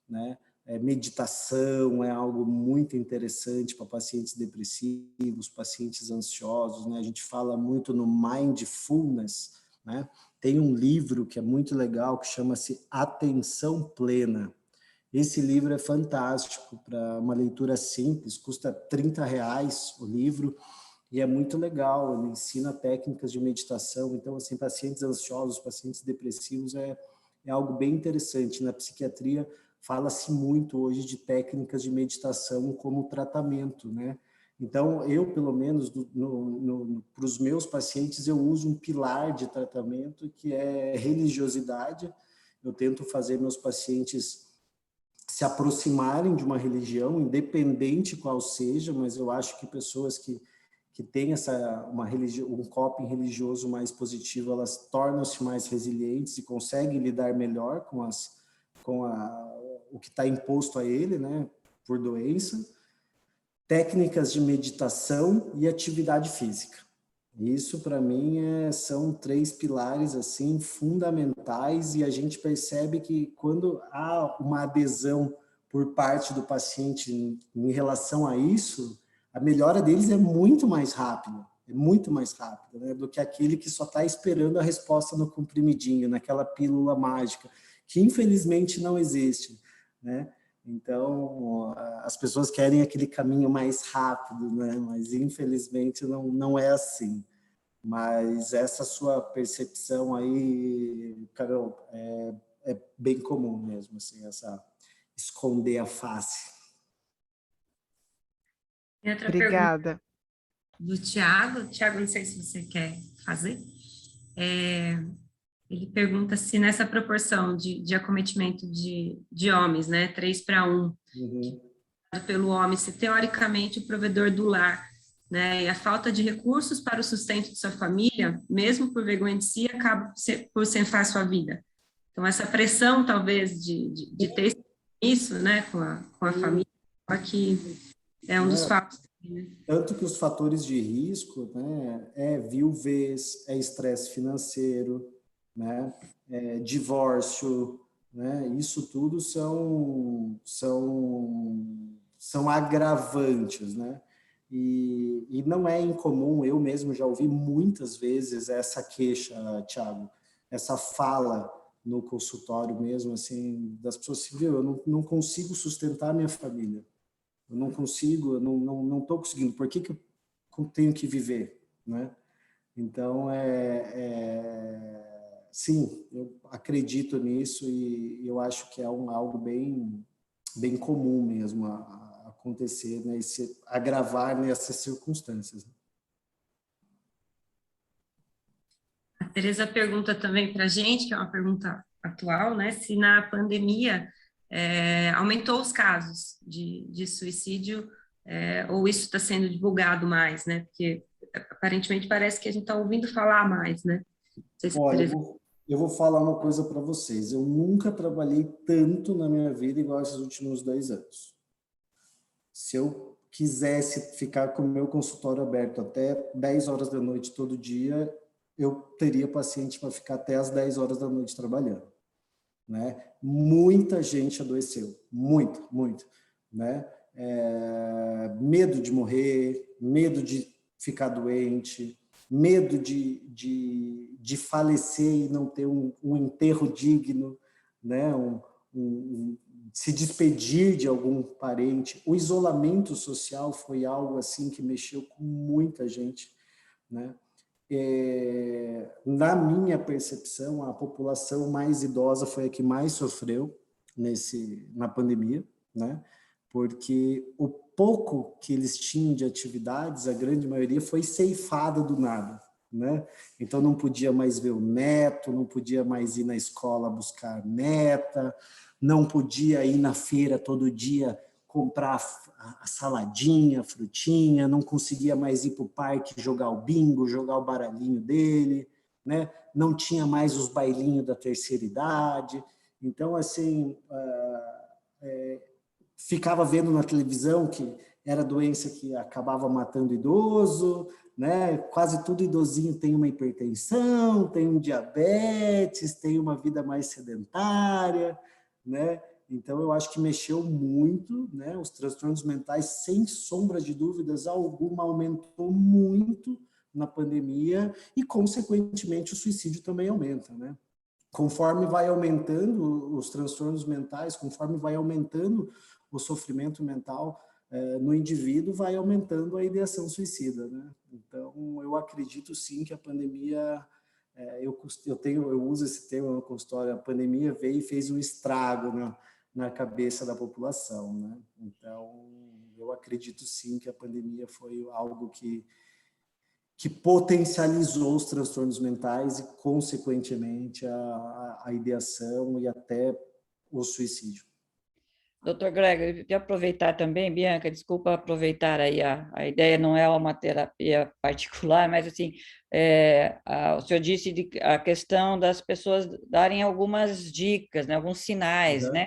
né? Meditação é algo muito interessante para pacientes depressivos, pacientes ansiosos, né? A gente fala muito no mindfulness, né? Tem um livro que é muito legal que chama-se Atenção Plena. Esse livro é fantástico para uma leitura simples, custa R$30 o livro e é muito legal. Ele ensina técnicas de meditação. Então, assim, pacientes ansiosos, pacientes depressivos é algo bem interessante. Na psiquiatria fala-se muito hoje de técnicas de meditação como tratamento, né? Então, eu, pelo menos, para os meus pacientes, eu uso um pilar de tratamento que é religiosidade. Eu tento fazer meus pacientes se aproximarem de uma religião, independente qual seja, mas eu acho que pessoas que têm um coping religioso mais positivo, elas tornam-se mais resilientes e conseguem lidar melhor com o que está imposto a ele, né, por doença. Técnicas de meditação e atividade física. Isso, para mim, são 3 pilares assim fundamentais, e a gente percebe que quando há uma adesão por parte do paciente em relação a isso, a melhora deles é muito mais rápida, né, do que aquele que só está esperando a resposta no comprimidinho, naquela pílula mágica, que infelizmente não existe, né? Então, as pessoas querem aquele caminho mais rápido, né? Mas infelizmente não é assim. Mas essa sua percepção aí, Carol, é bem comum mesmo, assim, essa esconder a face. Tem outra Obrigada. pergunta do Tiago. Tiago, não sei se você quer fazer. Ele pergunta se nessa proporção de acometimento de homens, né, 3:1, pelo homem, se teoricamente o provedor do lar, né, e a falta de recursos para o sustento de sua família, mesmo por vergonha de si, acaba por ceifar a sua vida. Então, essa pressão, talvez, de ter isso, né, com a família, aqui é um dos fatos. Tanto que os fatores de risco, né, viuvez, estresse financeiro, né, divórcio, né, isso tudo são agravantes, né, e não é incomum, eu mesmo já ouvi muitas vezes essa queixa, Thiago, essa fala no consultório mesmo, assim, das pessoas assim, viu, eu não consigo sustentar minha família, eu não consigo, eu não estou conseguindo, por que eu tenho que viver, né? Então, sim, eu acredito nisso e eu acho que é algo bem comum mesmo a acontecer, né? E se agravar nessas circunstâncias. A Tereza pergunta também para a gente, que é uma pergunta atual, né, se na pandemia aumentou os casos de suicídio, ou isso está sendo divulgado mais, né? Porque aparentemente parece que a gente está ouvindo falar mais, né? Não sei se Olha, eu vou falar uma coisa para vocês. Eu nunca trabalhei tanto na minha vida igual esses últimos 2 anos. Se eu quisesse ficar com o meu consultório aberto até 10 horas da noite todo dia, eu teria paciente para ficar até as 10 horas da noite trabalhando, né? Muita gente adoeceu, muito, né? Medo de morrer, medo de ficar doente, medo de falecer e não ter um enterro digno, né? Se despedir de algum parente. O isolamento social foi algo assim que mexeu com muita gente, né? Na minha percepção, a população mais idosa foi a que mais sofreu na pandemia, né? Porque o pouco que eles tinham de atividades, a grande maioria foi ceifada do nada, né? Então não podia mais ver o neto, não podia mais ir na escola buscar a neta, não podia ir na feira todo dia comprar a saladinha, a frutinha, não conseguia mais ir para o parque jogar o bingo, jogar o baralhinho dele, né? Não tinha mais os bailinhos da terceira idade. Então, assim, ficava vendo na televisão que era doença que acabava matando idoso, né? Quase todo idosinho tem uma hipertensão, tem um diabetes, tem uma vida mais sedentária, né? Então, eu acho que mexeu muito, né? Os transtornos mentais, sem sombra de dúvidas alguma, aumentou muito na pandemia e, consequentemente, o suicídio também aumenta, né? Conforme vai aumentando os transtornos mentais, conforme vai aumentando o sofrimento mental no indivíduo, vai aumentando a ideação suicida, né? Então, eu acredito sim que a pandemia... eu uso esse termo no consultório, a pandemia veio e fez um estrago na cabeça da população, né? Então, eu acredito sim que a pandemia foi algo que potencializou os transtornos mentais e, consequentemente, a ideação e até o suicídio. Doutor Greg, eu queria aproveitar também, Bianca, desculpa aproveitar aí, a ideia não é uma terapia particular, mas assim, o senhor disse a questão das pessoas darem algumas dicas, né, alguns sinais, né?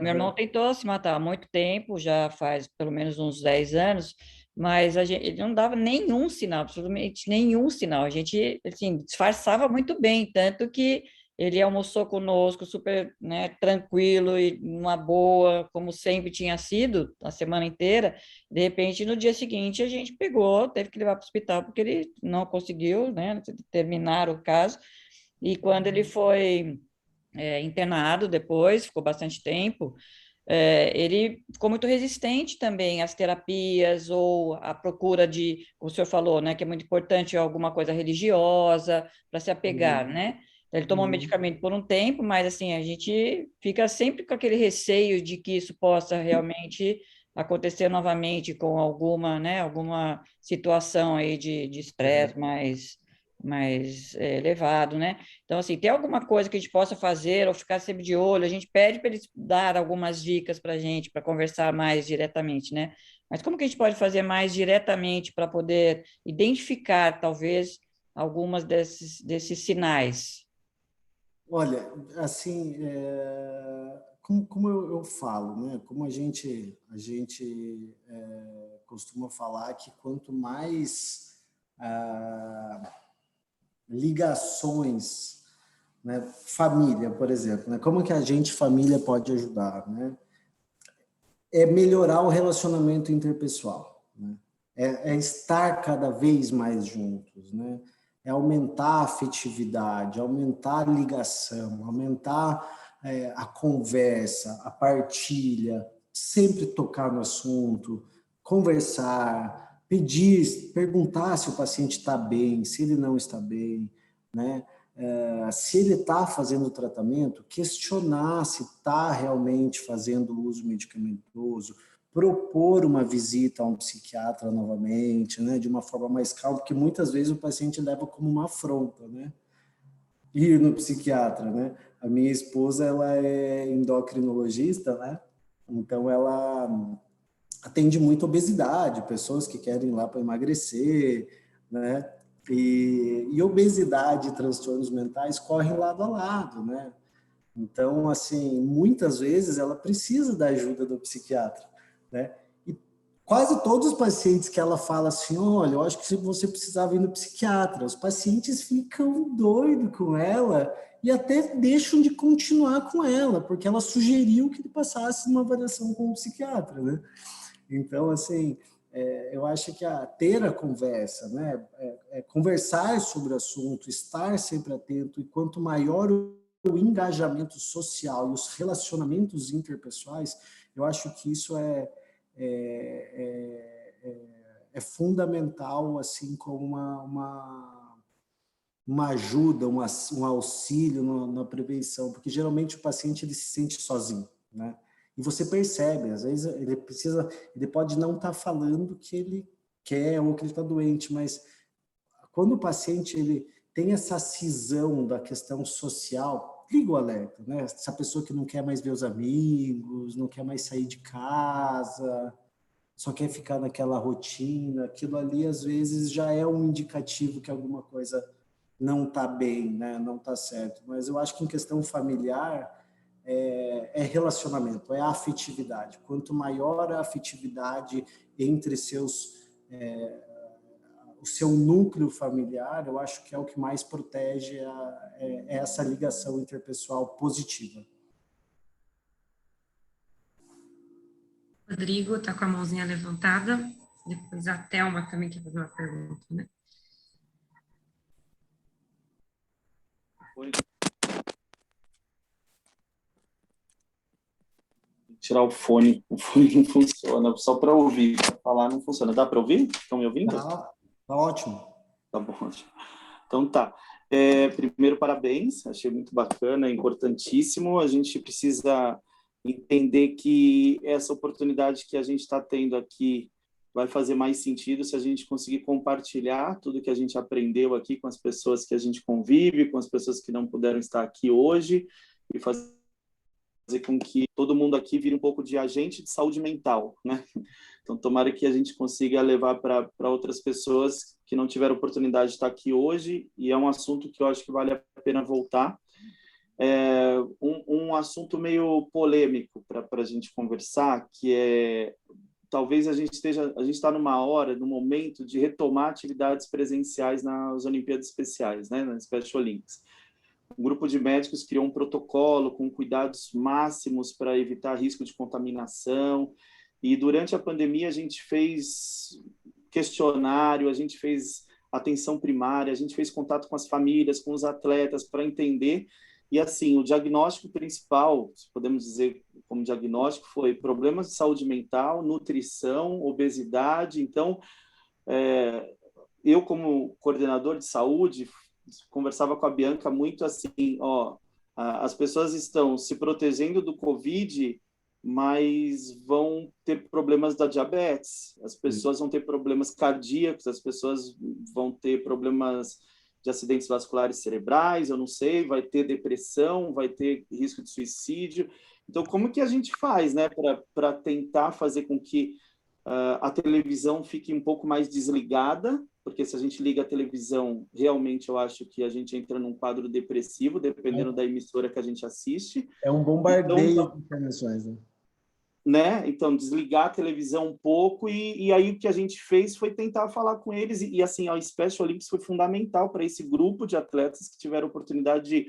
Meu irmão tentou se matar há muito tempo, já faz pelo menos uns 10 anos, mas ele não dava nenhum sinal, absolutamente nenhum sinal. A gente, assim, disfarçava muito bem, tanto que ele almoçou conosco super, né, tranquilo e numa boa, como sempre tinha sido a semana inteira. De repente, no dia seguinte, a gente pegou, teve que levar para o hospital porque ele não conseguiu, né, terminar o caso. E quando ele foi internado depois, ficou bastante tempo, ele ficou muito resistente também às terapias ou à procura de, como o senhor falou, né, que é muito importante alguma coisa religiosa para se apegar, né? Ele tomou medicamento por um tempo, mas assim, a gente fica sempre com aquele receio de que isso possa realmente acontecer novamente com alguma, né, alguma situação aí de estresse mais elevado, né? Então, assim, tem alguma coisa que a gente possa fazer ou ficar sempre de olho? A gente pede para eles dar algumas dicas para a gente, para conversar mais diretamente, né? Mas como que a gente pode fazer mais diretamente para poder identificar, talvez, algumas desses sinais? Olha, assim, como eu falo, né? Como a gente costuma falar que quanto mais ligações, né? Família, por exemplo, né? Como que a gente, família, pode ajudar, né? É melhorar o relacionamento interpessoal, né? É estar cada vez mais juntos, né? É aumentar a afetividade, aumentar a ligação, aumentar a conversa, a partilha, sempre tocar no assunto, conversar, pedir, perguntar se o paciente está bem, se ele não está bem, né? Se ele está fazendo o tratamento, questionar se está realmente fazendo uso medicamentoso, propor uma visita a um psiquiatra novamente, né, de uma forma mais calma, porque muitas vezes o paciente leva como uma afronta, né, ir no psiquiatra, né. A minha esposa, ela é endocrinologista, né, então ela atende muito obesidade, pessoas que querem ir lá para emagrecer, né, e obesidade e transtornos mentais correm lado a lado, né. Então, assim, muitas vezes ela precisa da ajuda do psiquiatra, né? E quase todos os pacientes que ela fala assim, olha, eu acho que você precisava ir no psiquiatra, os pacientes ficam doidos com ela e até deixam de continuar com ela, porque ela sugeriu que ele passasse uma avaliação com o psiquiatra, né? Então, assim, eu acho que ter a conversa, né? Conversar sobre o assunto, estar sempre atento, e quanto maior o engajamento social e os relacionamentos interpessoais, eu acho que isso é fundamental, assim como uma ajuda, um auxílio na prevenção, porque geralmente o paciente ele se sente sozinho, né? E você percebe, às vezes ele pode não estar falando que ele quer ou que ele está doente, mas quando o paciente ele tem essa cisão da questão social, liga o alerta, né? Essa pessoa que não quer mais ver os amigos, não quer mais sair de casa, só quer ficar naquela rotina, aquilo ali às vezes já é um indicativo que alguma coisa não está bem, né? Não está certo. Mas eu acho que em questão familiar é relacionamento, é afetividade. Quanto maior a afetividade entre o seu núcleo familiar, eu acho que é o que mais protege essa ligação interpessoal positiva. Rodrigo está com a mãozinha levantada. Depois a Thelma também quer fazer uma pergunta, né? Oi. Tirar o fone não funciona, só para ouvir, para falar não funciona. Dá para ouvir? Estão me ouvindo? Tá ótimo. Tá bom, ótimo. Então tá. Primeiro, parabéns, achei muito bacana, é importantíssimo. A gente precisa entender que essa oportunidade que a gente está tendo aqui vai fazer mais sentido se a gente conseguir compartilhar tudo que a gente aprendeu aqui com as pessoas que a gente convive, com as pessoas que não puderam estar aqui hoje, e fazer com que todo mundo aqui vire um pouco de agente de saúde mental, né? Então, tomara que a gente consiga levar para outras pessoas que não tiveram oportunidade de estar aqui hoje, e é um assunto que eu acho que vale a pena voltar. Um assunto meio polêmico para a gente conversar, que é, talvez a gente está num momento de retomar atividades presenciais nas Olimpíadas Especiais, né, nas Special Olympics. Um grupo de médicos criou um protocolo com cuidados máximos para evitar risco de contaminação, e durante a pandemia a gente fez questionário, a gente fez atenção primária, a gente fez contato com as famílias, com os atletas, para entender. E assim, o diagnóstico principal, podemos dizer como diagnóstico, foi problemas de saúde mental, nutrição, obesidade. Então, eu como coordenador de saúde, conversava com a Bianca muito assim, as pessoas estão se protegendo do Covid, mas vão ter problemas da diabetes, as pessoas vão ter problemas cardíacos, as pessoas vão ter problemas de acidentes vasculares cerebrais, eu não sei, vai ter depressão, vai ter risco de suicídio. Então, como que a gente faz, né, para tentar fazer com que a televisão fique um pouco mais desligada, porque se a gente liga a televisão, realmente eu acho que a gente entra num quadro depressivo, dependendo da emissora que a gente assiste. É um bombardeio de informações, né? Então, desligar a televisão um pouco, e aí o que a gente fez foi tentar falar com eles, e assim, a Special Olympics foi fundamental para esse grupo de atletas que tiveram a oportunidade de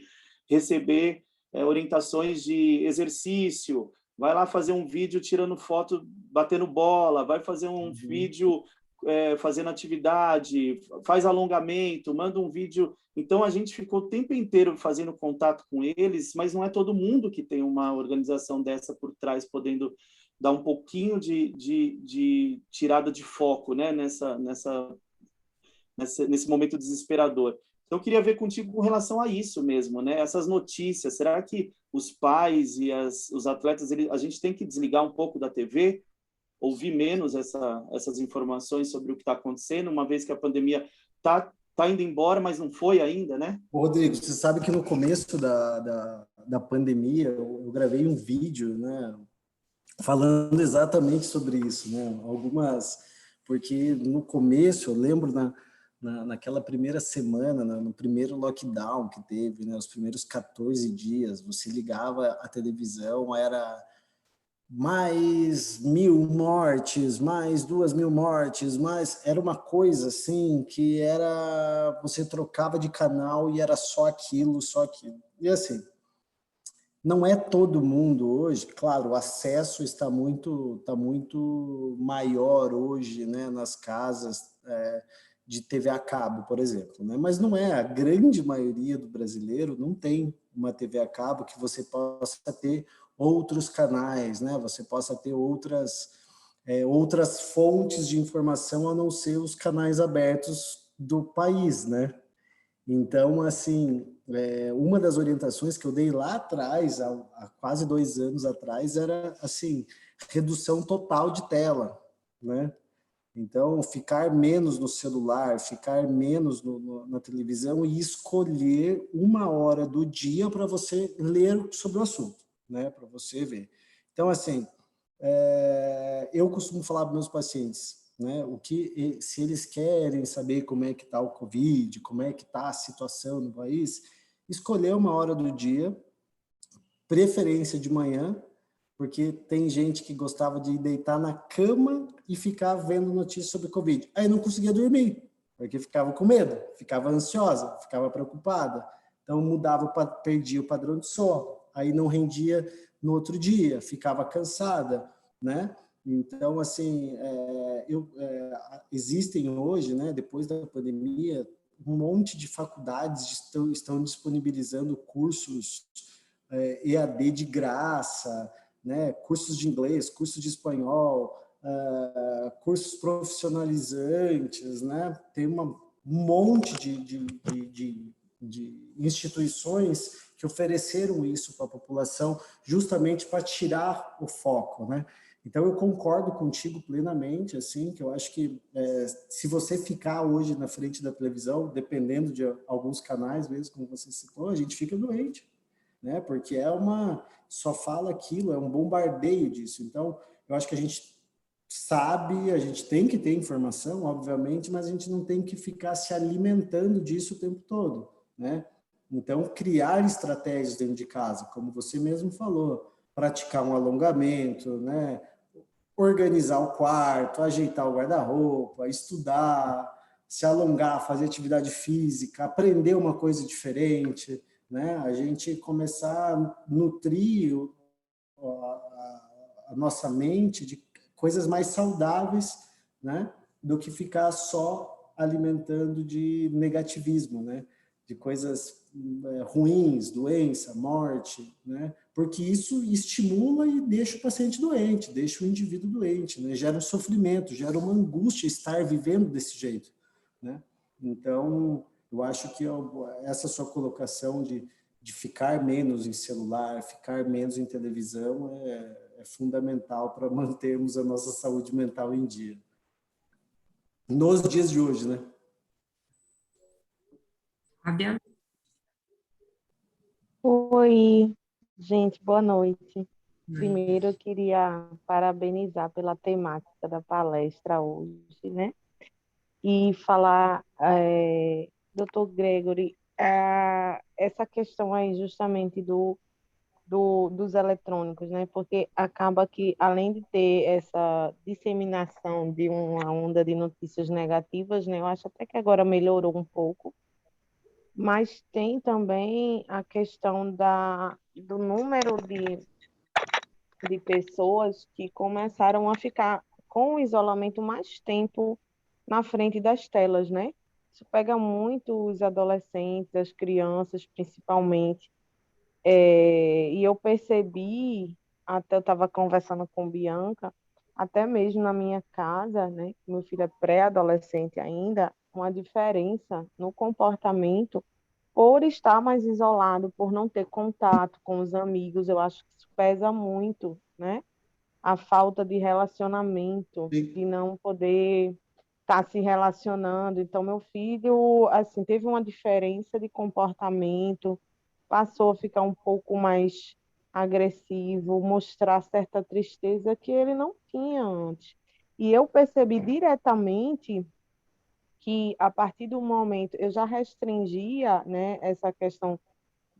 receber orientações de exercício. Vai lá fazer um vídeo tirando foto, batendo bola, vai fazer um vídeo fazendo atividade, faz alongamento, manda um vídeo. Então, a gente ficou o tempo inteiro fazendo contato com eles, mas não é todo mundo que tem uma organização dessa por trás, podendo dar um pouquinho de tirada de foco, né, nesse momento desesperador. Então, eu queria ver contigo com relação a isso mesmo, né? Essas notícias, será que os pais e os atletas, a gente tem que desligar um pouco da TV, ouvir menos essas informações sobre o que está acontecendo, uma vez que a pandemia está indo embora, mas não foi ainda, né? Rodrigo, você sabe que no começo da pandemia, eu gravei um vídeo, né, falando exatamente sobre isso, né? Porque no começo, eu lembro naquela primeira semana, no primeiro lockdown que teve, né, os primeiros 14 dias, você ligava a televisão, era mais 1.000 mortes, mais 2.000 mortes, mais era uma coisa assim que era você trocava de canal e era só aquilo, só aquilo. E assim, não é todo mundo hoje, claro, o acesso está muito maior hoje, né, nas casas de TV a cabo, por exemplo, né? Mas não é, a grande maioria do brasileiro não tem uma TV a cabo que você possa ter outros canais, né? Você possa ter outras fontes de informação a não ser os canais abertos do país, né? Então, assim, uma das orientações que eu dei lá atrás, há quase 2 anos atrás, era, assim, redução total de tela, né? Então, ficar menos no celular, ficar menos na televisão e escolher 1 hora do dia para você ler sobre o assunto, né? Para você ver. Então, assim, eu costumo falar para meus pacientes, né, se eles querem saber como é que está o Covid, como é que está a situação no país, escolher 1 hora do dia, preferência de manhã, porque tem gente que gostava de deitar na cama e ficar vendo notícias sobre Covid. Aí não conseguia dormir, porque ficava com medo, ficava ansiosa, ficava preocupada. Então perdia o padrão de sono, aí não rendia no outro dia, ficava cansada, né? Então, assim, existem hoje, né, depois da pandemia, um monte de faculdades estão disponibilizando cursos EAD de graça, né, cursos de inglês, cursos de espanhol, cursos profissionalizantes, né? Tem um monte de instituições que ofereceram isso para a população justamente para tirar o foco, né? Então, eu concordo contigo plenamente, assim, que eu acho que se você ficar hoje na frente da televisão, dependendo de alguns canais mesmo, como você citou, a gente fica doente, né? Porque só fala aquilo, é um bombardeio disso. Então, eu acho que a gente sabe, a gente tem que ter informação, obviamente, mas a gente não tem que ficar se alimentando disso o tempo todo, né? Então, criar estratégias dentro de casa, como você mesmo falou, praticar um alongamento, né? Organizar o quarto, ajeitar o guarda-roupa, estudar, se alongar, fazer atividade física, aprender uma coisa diferente, né? A gente começar a nutrir a nossa mente de coisas mais saudáveis, né? Do que ficar só alimentando de negativismo, né? De coisas ruins, doença, morte, né? Porque isso estimula e deixa o paciente doente, deixa o indivíduo doente, né? Gera um sofrimento, gera uma angústia estar vivendo desse jeito, né? Então, eu acho que essa sua colocação de ficar menos em celular, ficar menos em televisão é fundamental para mantermos a nossa saúde mental em dia. Nos dias de hoje, né? Fabiana? Oi, gente, boa noite. Primeiro, eu queria parabenizar pela temática da palestra hoje, né? E falar, Dr. Gregory, essa questão aí justamente dos eletrônicos, né? Porque acaba que, além de ter essa disseminação de uma onda de notícias negativas, né? Eu acho até que agora melhorou um pouco, mas tem também a questão do número de pessoas que começaram a ficar com o isolamento mais tempo na frente das telas, né? Isso pega muito os adolescentes, as crianças, principalmente. E eu percebi, até eu estava conversando com Bianca, até mesmo na minha casa, né? Meu filho é pré-adolescente ainda, uma diferença no comportamento por estar mais isolado, por não ter contato com os amigos. Eu acho que isso pesa muito, né? A falta de relacionamento, de não poder estar se relacionando. Então, meu filho, assim, teve uma diferença de comportamento, passou a ficar um pouco mais agressivo, mostrar certa tristeza que ele não tinha antes. E eu percebi diretamente que, a partir do momento, eu já restringia, né, essa questão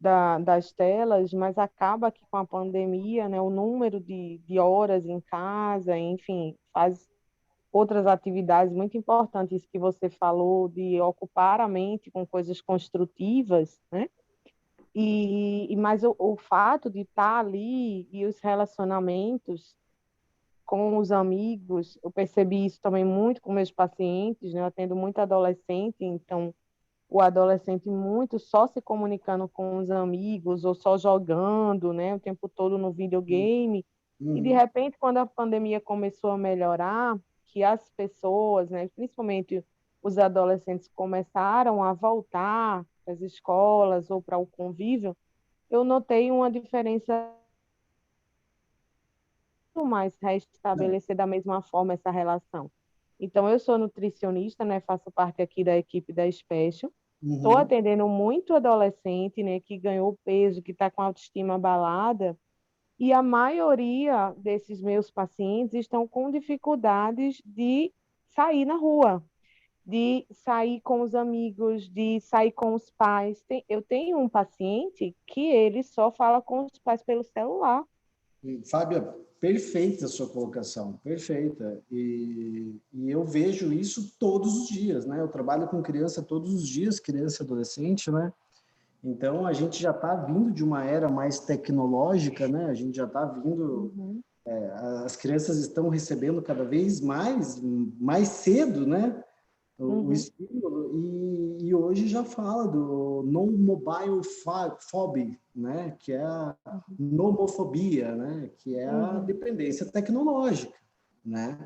das telas, mas acaba que com a pandemia, né, o número de horas em casa, enfim, faz outras atividades muito importantes que você falou, de ocupar a mente com coisas construtivas, né? Mas o fato de estar ali e os relacionamentos com os amigos, eu percebi isso também muito com meus pacientes, né? Eu atendo muito adolescente, então o adolescente muito só se comunicando com os amigos ou só jogando, né? O tempo todo no videogame. E de repente, quando a pandemia começou a melhorar, que as pessoas, né, principalmente os adolescentes, começaram a voltar para as escolas ou para o convívio, eu notei uma diferença mais restabelecer da mesma forma essa relação. Então, eu sou nutricionista, né, faço parte aqui da equipe da Special, estou atendendo muito adolescente, né, que ganhou peso, que está com a autoestima abalada, e a maioria desses meus pacientes estão com dificuldades de sair na rua, de sair com os amigos, de sair com os pais. Eu tenho um paciente que ele só fala com os pais pelo celular. Fábia, perfeita a sua colocação, perfeita. E eu vejo isso todos os dias, né? Eu trabalho com criança todos os dias, criança e adolescente, né? Então, a gente já está vindo de uma era mais tecnológica, né? A gente já está vindo... as crianças estão recebendo cada vez mais cedo, né? O estímulo, e hoje já fala do non-mobile phobia, né? Que é a nomofobia, né? Que é a dependência tecnológica, né?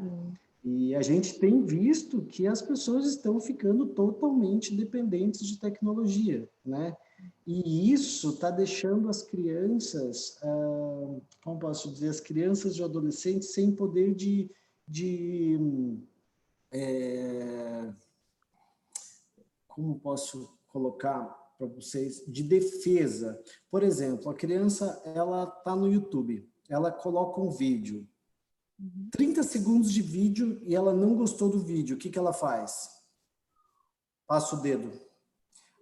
E a gente tem visto que as pessoas estão ficando totalmente dependentes de tecnologia, né? E isso está deixando as crianças, como posso dizer, as crianças e adolescentes sem poder como posso colocar para vocês, de defesa. Por exemplo, a criança, ela está no YouTube, ela coloca um vídeo, 30 segundos de vídeo e ela não gostou do vídeo, o que ela faz? Passa o dedo.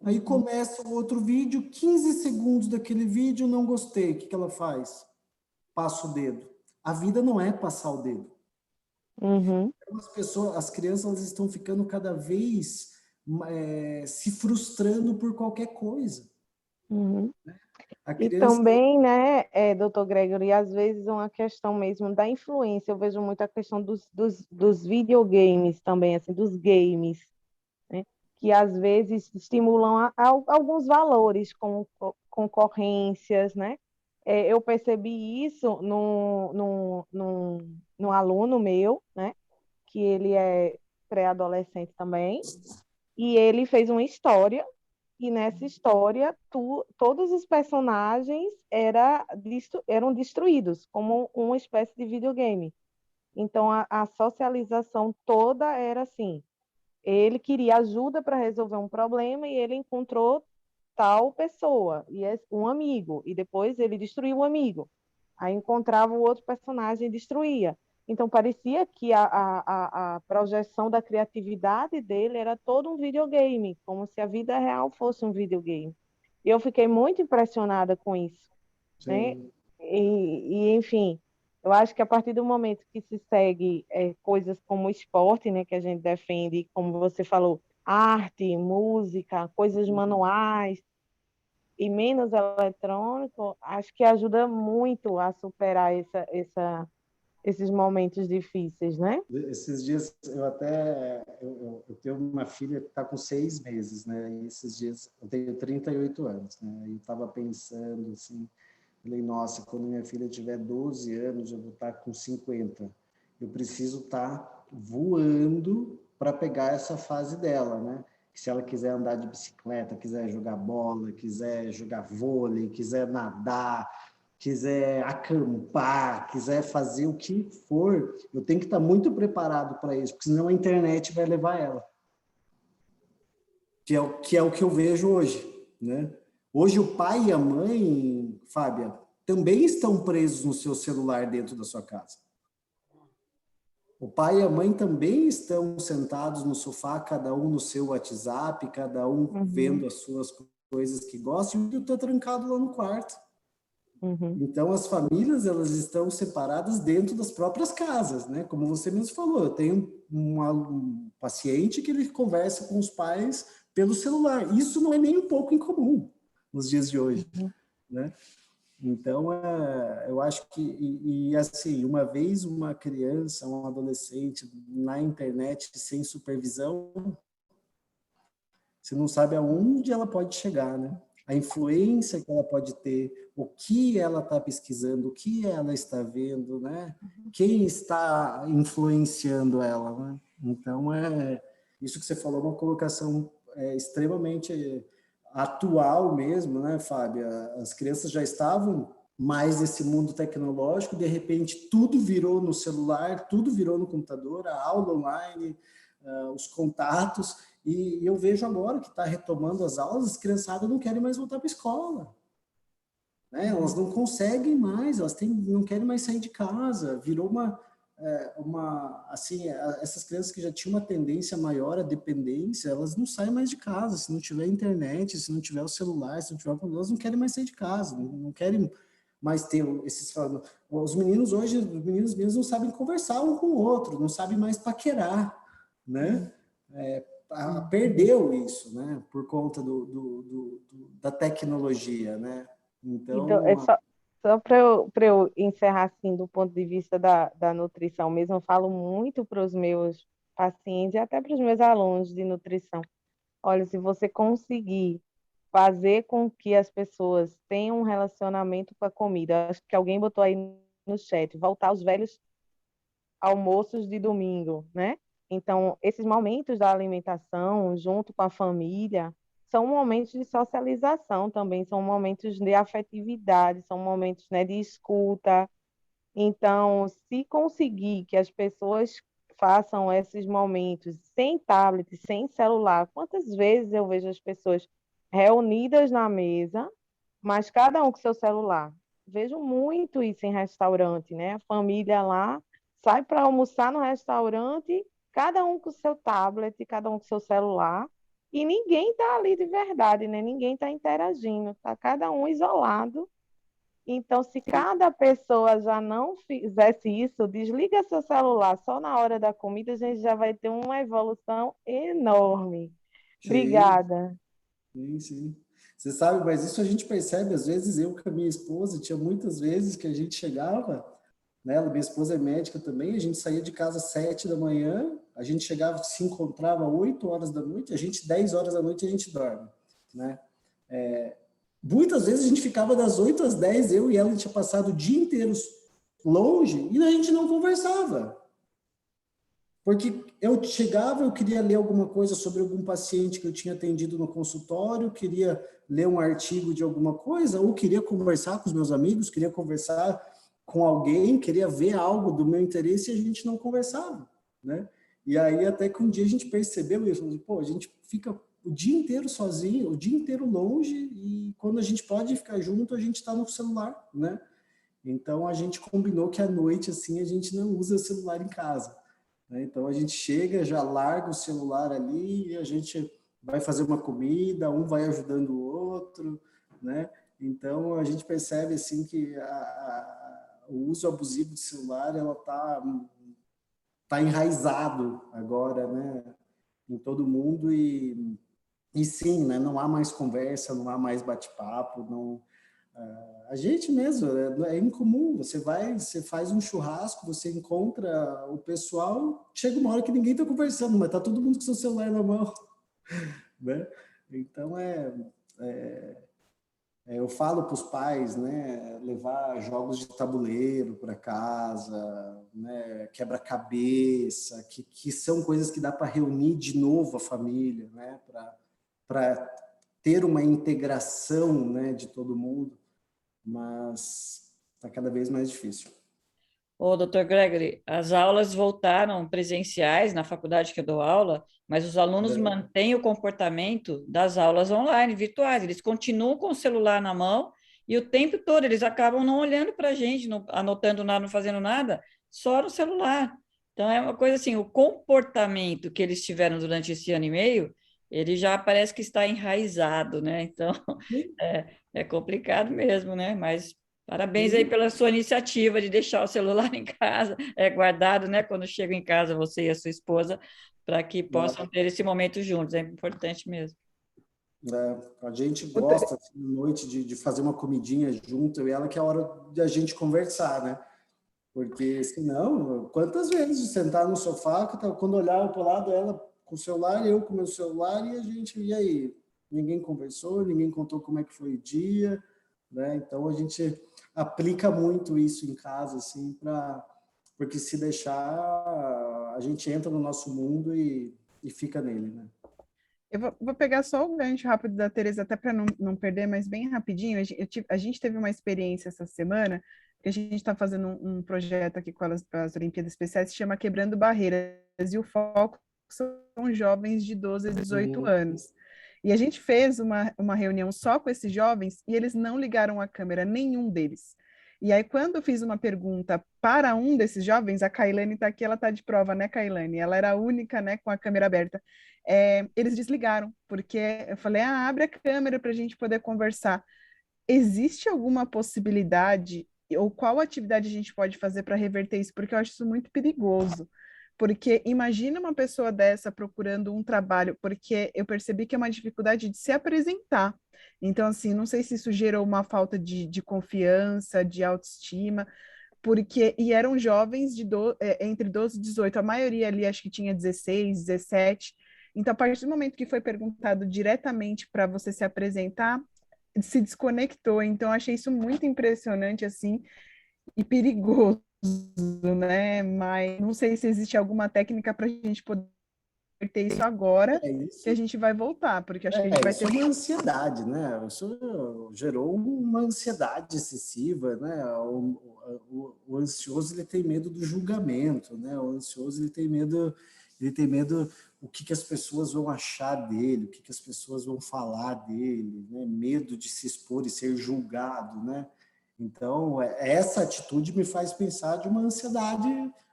Aí começa o outro vídeo, 15 segundos daquele vídeo, não gostei, o que ela faz? Passa o dedo. A vida não é passar o dedo. Então, as crianças, elas estão ficando cada vez se frustrando por qualquer coisa. E também, né, doutor Gregory, às vezes uma questão mesmo da influência, eu vejo muito a questão dos videogames também, assim, dos games, né, que às vezes estimulam a alguns valores, como concorrências, né? Eu percebi isso num aluno meu, né, que ele é pré-adolescente também, e ele fez uma história, e nessa história todos os personagens eram destruídos, como uma espécie de videogame. Então, a socialização toda era assim, ele queria ajuda para resolver um problema e ele encontrou tal pessoa, e é um amigo, e depois ele destruiu o amigo. Aí encontrava o outro personagem e destruía. Então, parecia que a projeção da criatividade dele era todo um videogame, como se a vida real fosse um videogame. E eu fiquei muito impressionada com isso, né? Enfim, eu acho que a partir do momento que se segue coisas como o esporte, né, que a gente defende, como você falou, arte, música, coisas manuais, e menos eletrônico, acho que ajuda muito a superar esses momentos difíceis, né? Esses dias eu tenho uma filha que está com 6 meses, né? E esses dias eu tenho 38 anos, né? E estava pensando assim, falei, nossa, quando minha filha tiver 12 anos, eu vou estar com 50. Eu preciso estar voando para pegar essa fase dela, né? Se ela quiser andar de bicicleta, quiser jogar bola, quiser jogar vôlei, quiser nadar, quiser acampar, quiser fazer o que for, eu tenho que estar muito preparado para isso, porque senão a internet vai levar ela. Que é o que eu vejo hoje, né? Hoje o pai e a mãe, Fábia, também estão presos no seu celular dentro da sua casa. O pai e a mãe também estão sentados no sofá, cada um no seu WhatsApp, cada um vendo as suas coisas que gostam, e eu estou trancado lá no quarto. Uhum. Então, as famílias, elas estão separadas dentro das próprias casas, né? Como você mesmo falou, eu tenho um paciente que ele conversa com os pais pelo celular. Isso não é nem um pouco incomum nos dias de hoje, né? Então, eu acho que, assim, uma vez uma criança, um adolescente na internet sem supervisão, você não sabe aonde ela pode chegar, né? A influência que ela pode ter, o que ela está pesquisando, o que ela está vendo, né? Quem está influenciando ela, né? Então, isso que você falou, uma colocação extremamente atual mesmo, né, Fábio? As crianças já estavam mais nesse mundo tecnológico, de repente tudo virou no celular, tudo virou no computador, a aula online, os contatos, e eu vejo agora que está retomando as aulas, as criançadas não querem mais voltar para a escola, né? Elas não conseguem mais, não querem mais sair de casa, virou assim, essas crianças que já tinham uma tendência maior à dependência, elas não saem mais de casa, se não tiver internet, se não tiver o celular, se não tiver, elas não querem mais sair de casa, não querem mais ter esses... Os meninos hoje, os meninos não sabem conversar um com o outro, não sabem mais paquerar, né? Perdeu isso, né? Por conta da tecnologia, né? Então, Então, só para eu encerrar assim, do ponto de vista da nutrição mesmo, eu falo muito para os meus pacientes e até para os meus alunos de nutrição. Olha, se você conseguir fazer com que as pessoas tenham um relacionamento com a comida, acho que alguém botou aí no chat, voltar aos velhos almoços de domingo, né? Então, esses momentos da alimentação, junto com a família, são momentos de socialização também, são momentos de afetividade, são momentos, né, de escuta. Então, se conseguir que as pessoas façam esses momentos sem tablet, sem celular, quantas vezes eu vejo as pessoas reunidas na mesa, mas cada um com seu celular? Vejo muito isso em restaurante, né? A família lá sai para almoçar no restaurante, cada um com seu tablet, cada um com seu celular, e ninguém está ali de verdade, né? Ninguém está interagindo, está cada um isolado. Então, se cada pessoa já não fizesse isso, desliga seu celular só na hora da comida, a gente já vai ter uma evolução enorme. sim, Obrigada. sim. Você sabe, mas isso a gente percebe, às vezes, eu com a minha esposa, tinha muitas vezes que a gente chegava, né? Minha esposa é médica também, a gente saía de casa às 7 da manhã, a gente chegava, se encontrava às 8 horas da noite, 10 horas da noite a gente dorme, né? Muitas vezes a gente ficava das 8 às 10, eu e ela, a gente tinha passado o dia inteiro longe e a gente não conversava. Porque eu chegava, eu queria ler alguma coisa sobre algum paciente que eu tinha atendido no consultório, queria ler um artigo de alguma coisa, ou queria conversar com os meus amigos, queria conversar com alguém, queria ver algo do meu interesse e a gente não conversava, né? E aí até que um dia a gente percebeu isso, pô, a gente fica o dia inteiro sozinho, o dia inteiro longe, e quando a gente pode ficar junto, a gente está no celular, né? Então a gente combinou que à noite, assim, a gente não usa celular em casa, né? Então a gente chega, já larga o celular ali e a gente vai fazer uma comida, um vai ajudando o outro, né? Então a gente percebe assim que o uso abusivo de celular, ela tá enraizado agora, né, em todo mundo, e sim, né, não há mais conversa, não há mais bate-papo, não. A gente mesmo, é incomum, você faz um churrasco, você encontra o pessoal, chega uma hora que ninguém está conversando, mas tá todo mundo com seu celular na mão, né? Então, eu falo para os pais, né, levar jogos de tabuleiro para casa, né, quebra-cabeça, que são coisas que dá para reunir de novo a família, né, para ter uma integração, né, de todo mundo, mas está cada vez mais difícil. Ô, doutor Gregory, as aulas voltaram presenciais na faculdade que eu dou aula, mas os alunos mantêm o comportamento das aulas online, virtuais. Eles continuam com o celular na mão e o tempo todo eles acabam não olhando para a gente, não anotando nada, não fazendo nada, só no celular. Então, é uma coisa assim, o comportamento que eles tiveram durante esse ano e meio, ele já parece que está enraizado, né? Então, é complicado mesmo, né? Mas parabéns aí pela sua iniciativa de deixar o celular em casa, guardado, né? Quando chega em casa, você e a sua esposa, para que possam ter esse momento juntos, é importante mesmo. A gente gosta, assim, à noite, de fazer uma comidinha junto, eu e ela, que é a hora de a gente conversar, né? Porque, senão, quantas vezes de sentar no sofá, quando olhava para o lado, ela com o celular, eu com o meu celular, e a gente, e aí? Ninguém conversou, ninguém contou como é que foi o dia, né? Então, a gente aplica muito isso em casa, assim, porque se deixar, a gente entra no nosso mundo e fica nele, né? Eu vou pegar só o gancho rápido da Tereza, até para não perder, mas bem rapidinho. A gente teve uma experiência essa semana, que a gente está fazendo um projeto aqui com as Olimpíadas Especiais, se chama Quebrando Barreiras, e o foco são jovens de 12 a 18 anos. E a gente fez uma reunião só com esses jovens e eles não ligaram a câmera, nenhum deles. E aí, quando eu fiz uma pergunta para um desses jovens, a Kailane está aqui, ela está de prova, né, Kailane? Ela era a única, né, com a câmera aberta. Eles desligaram, porque eu falei, abre a câmera para a gente poder conversar. Existe alguma possibilidade, ou qual atividade a gente pode fazer para reverter isso? Porque eu acho isso muito perigoso. Porque imagina uma pessoa dessa procurando um trabalho, porque eu percebi que é uma dificuldade de se apresentar. Então, assim, não sei se isso gerou uma falta de confiança, de autoestima, e eram jovens entre 12 e 18, a maioria ali acho que tinha 16, 17. Então, a partir do momento que foi perguntado diretamente para você se apresentar, se desconectou. Então, achei isso muito impressionante, assim, e perigoso, né? Mas não sei se existe alguma técnica para a gente poder ter isso agora, que a gente vai voltar, porque acho que a gente vai ter uma ansiedade, né? Isso gerou uma ansiedade excessiva, né? O ansioso, ele tem medo do julgamento, né? O ansioso, ele tem medo o que as pessoas vão achar dele, o que as pessoas vão falar dele, né? Medo de se expor e ser julgado, né? Então, essa atitude me faz pensar de uma ansiedade,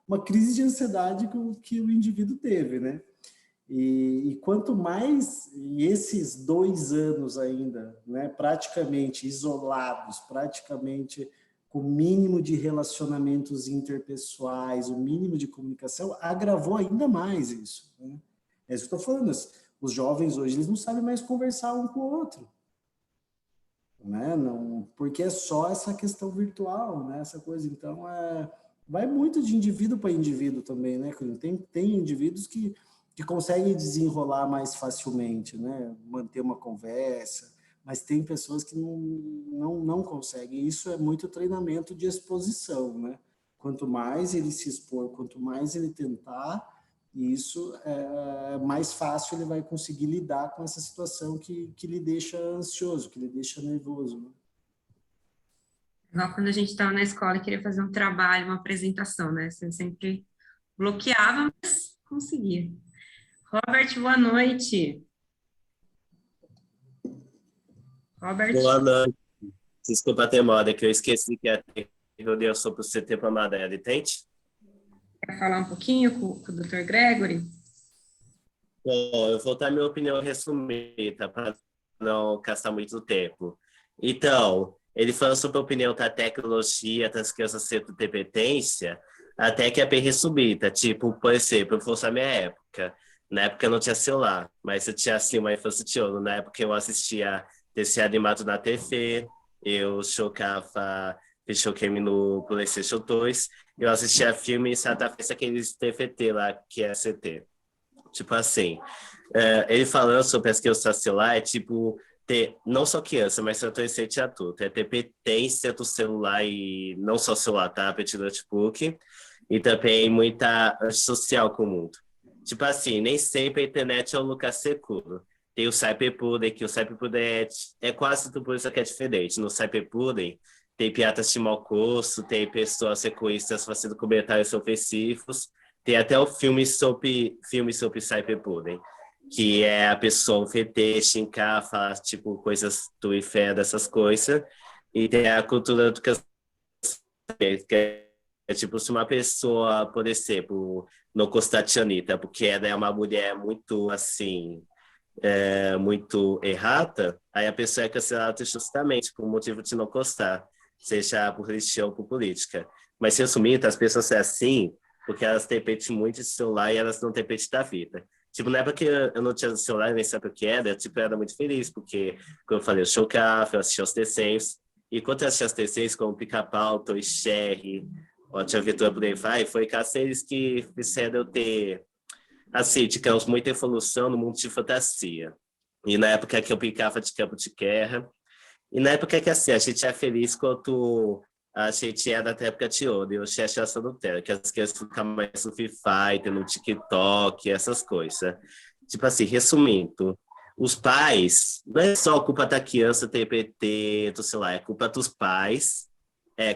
uma crise de ansiedade que o indivíduo teve, né? E quanto mais esses 2 anos ainda, né, praticamente isolados, praticamente com o mínimo de relacionamentos interpessoais, o mínimo de comunicação, agravou ainda mais isso, né? É isso que eu estou falando. Os jovens hoje, eles não sabem mais conversar um com o outro, né? Não, porque é só essa questão virtual, né? Essa coisa. Então, vai muito de indivíduo para indivíduo também, né? Tem indivíduos que conseguem desenrolar mais facilmente, né? Manter uma conversa, mas tem pessoas que não conseguem. Isso é muito treinamento de exposição, né? Quanto mais ele se expor, quanto mais ele tentar, isso mais fácil ele vai conseguir lidar com essa situação que lhe deixa ansioso, que lhe deixa nervoso, né? Igual quando a gente estava na escola e queria fazer um trabalho, uma apresentação, né? Você sempre bloqueava, mas conseguia. Robert, boa noite. Robert? Boa noite. Desculpa a demora, que eu esqueci que ia ter reunião sobre o CT para Madeira, entende? Quer falar um pouquinho com o Dr. Gregory? Bom, eu vou dar minha opinião resumida, para não gastar muito tempo. Então, ele falou sobre a opinião da tecnologia, das crianças sendo dependência, até que é bem resumida. Tipo, por exemplo, eu fosse a minha época. Na época eu não tinha celular, mas eu tinha, assim, uma infância de ouro. Na época eu assistia desenho animado na TV, eu jogava videogame no PlayStation 2, eu assistia filme em Santa Fe, aqueles TFT lá, que é CT. Tipo assim, ele falando sobre as crianças celular, é tipo, ter, não só criança, mas adolescente e adulto, é ter dependência do celular e não só celular, tablet, notebook, e também muita social com o mundo. Tipo assim, nem sempre a internet é um lugar seguro. Tem o cyberbullying, que o cyberbullying é quase tudo isso que é diferente. No cyberbullying, tem piadas de mau gosto, tem pessoas egoístas fazendo comentários ofensivos, tem até o filme sobre cyberbullying, que é a pessoa ofender, xingar, falar tipo coisas do inferno, essas coisas. E tem a cultura do cancelamento, que é tipo se uma pessoa, por exemplo, não gostar de Anitta, porque ela é uma mulher muito assim, muito errata, aí a pessoa é cancelada justamente por motivo de não gostar, seja por religião ou por política. Mas se assumir, as pessoas são assim porque elas dependem muito de celular e elas não dependem da vida. Tipo, na época que eu não tinha celular, nem sabia o que era, tipo, eu era muito feliz, porque, como eu falei, eu chocava, eu assistia os desenhos, e quando eu assistia os desenhos como Pica-Pau, Tom e Jerry, Ótima Aventura por aí vai, foi aqueles que fizeram eu ter, assim, digamos, muita evolução no mundo de fantasia. E na época que eu brincava de campo de guerra, e na época que, assim, a gente é feliz quando a gente é da época de ouro, e eu tinha a geração do Tela, que as crianças ficam mais no Free Fighter, no TikTok, essas coisas. Tipo assim, resumindo, os pais, não é só culpa da criança ter PT, do celular, é culpa dos pais,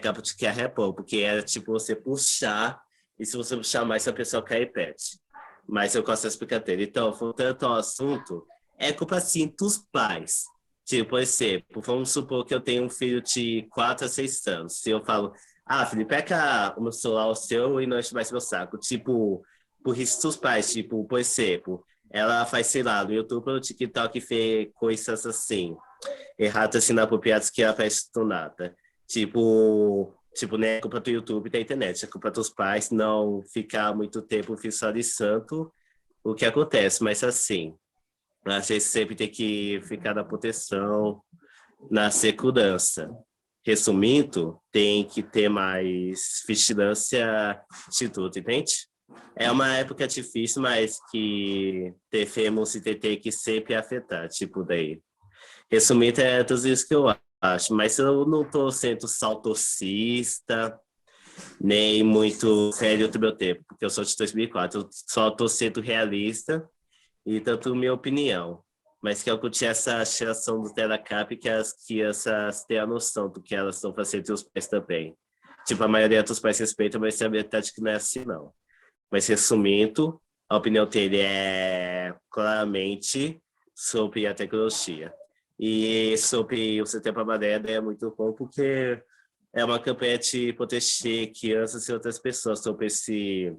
campo de guerra é bom, porque era tipo você puxar, e se você puxar mais, a pessoa cai e perde. Mas eu gosto da explicadeira. Então, voltando ao assunto, é culpa, sim, dos pais. Tipo, por exemplo, vamos supor que eu tenho um filho de 4 a 6 anos. Se eu falo, filho, pega o meu celular, o seu, e não enche mais meu saco. Tipo, por isso dos pais, tipo, por exemplo, ela faz, sei lá, no YouTube ou no TikTok fez coisas assim, erradas, assim, inapropriadas que ela faz do nada. Tipo, não é culpa do YouTube e da internet, é culpa dos pais não ficar muito tempo visualizando o que acontece. Mas assim, a gente sempre tem que ficar na proteção, na segurança. Resumindo, tem que ter mais vigilância de tudo, entende? É uma época difícil, mas que devemos e ter que sempre afetar, tipo daí. Resumindo, é tudo isso que eu acho, mas eu não estou sendo saudosista, nem muito velho do meu tempo, porque eu sou de 2004, eu só estou sendo realista e tanto minha opinião, mas que eu curti essa geração do Telecap, que as crianças têm a noção do que elas estão fazendo e os pais também. Tipo, a maioria dos pais respeitam, mas tem a metade que não é assim, não. Mas resumindo, a opinião dele é claramente sobre a tecnologia. E sobre o Setembro Amarelo é muito bom porque é uma campanha de proteger crianças e outras pessoas sobre esse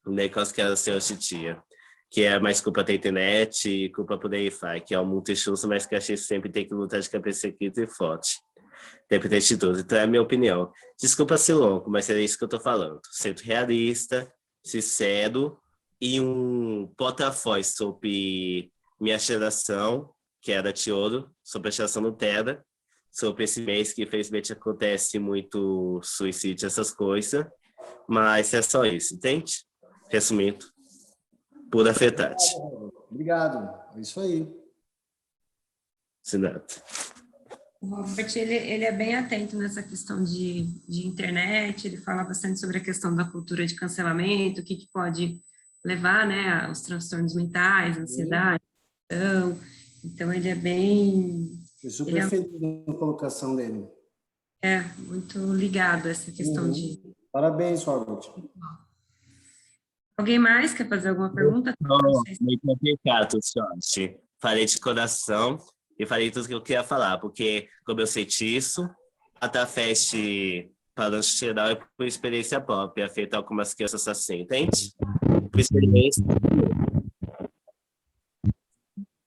negócio que elas têm hoje em dia, que é mais culpa da internet e culpa por aí vai, que é um mundo injusto, mas que a gente sempre tem que lutar de cabeça quente e forte, independente de tudo. Então é a minha opinião. Desculpa ser longo, mas é isso que eu tô falando. Sendo realista, sincero e um porta-voz sobre minha geração, que era de ouro, sobre a geração Nutella, sobre esse mês que infelizmente acontece muito suicídio, essas coisas, mas é só isso, entende? Resumindo, por afetante. Obrigado. É isso aí. Sinato. O Robert, ele é bem atento nessa questão de internet, ele fala bastante sobre a questão da cultura de cancelamento, o que pode levar, né, aos transtornos mentais, ansiedade, então ele é bem... Eu super feliz na colocação dele. Muito ligado a essa questão de... Parabéns, Robert. Alguém mais quer fazer alguma pergunta? Não, muito complicado, Jorge. Falei de coração e falei tudo que eu queria falar, porque como eu senti isso, a Tafest Balanço Geral é por experiência própria, feita algumas crianças assim, entende? Por experiência.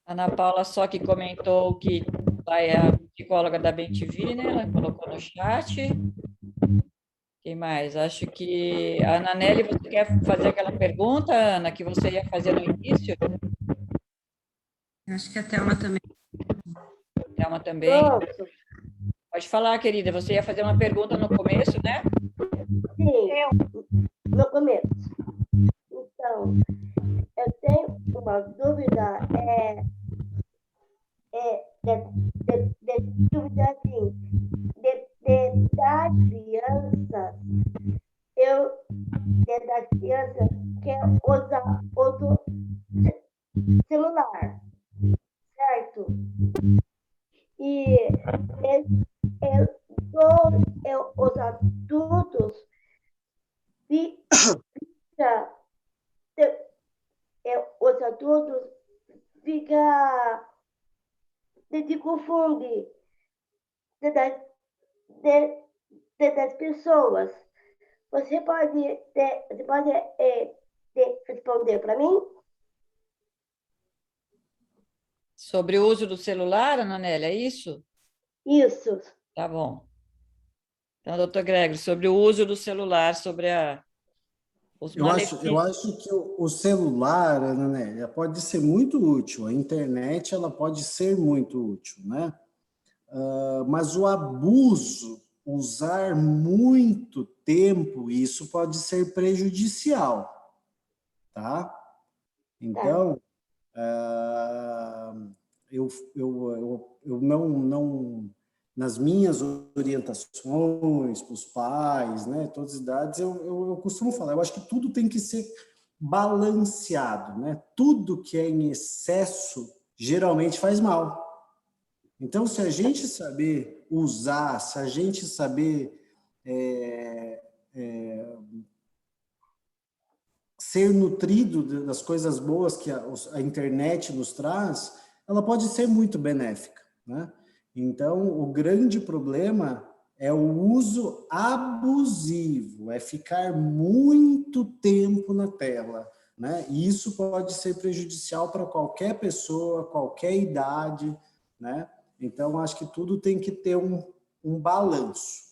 Ana Paula só que comentou que é a psicóloga da BenTV, né? Ela colocou no chat. Quem mais? Acho que a Ana Nelly, você quer fazer aquela pergunta, Ana, que você ia fazer no início? Acho que a Thelma também. Thelma também. Pode falar, querida. Você ia fazer uma pergunta no começo, né? Sim, no começo. Então, eu tenho uma dúvida, dúvida assim, das crianças quer usar outro celular, certo? E os adultos os adultos se confundem das pessoas. Você pode responder para mim? Sobre o uso do celular, Ana Nélia, é isso? Isso. Tá bom. Então, doutor Gregory, sobre o uso do celular, sobre os malefícios. Eu acho que o celular, Ana Nélia, pode ser muito útil, a internet ela pode ser muito útil, né? Mas o abuso, usar muito tempo, isso pode ser prejudicial, tá? Então, eu não, nas minhas orientações para os pais, né, todas as idades, eu costumo falar, eu acho que tudo tem que ser balanceado, né? Tudo que é em excesso geralmente faz mal. Então, se a gente saber usar, se a gente saber ser nutrido das coisas boas que a internet nos traz, ela pode ser muito benéfica, né? Então, o grande problema é o uso abusivo, é ficar muito tempo na tela, né? E isso pode ser prejudicial para qualquer pessoa, qualquer idade, né? Então, acho que tudo tem que ter um balanço.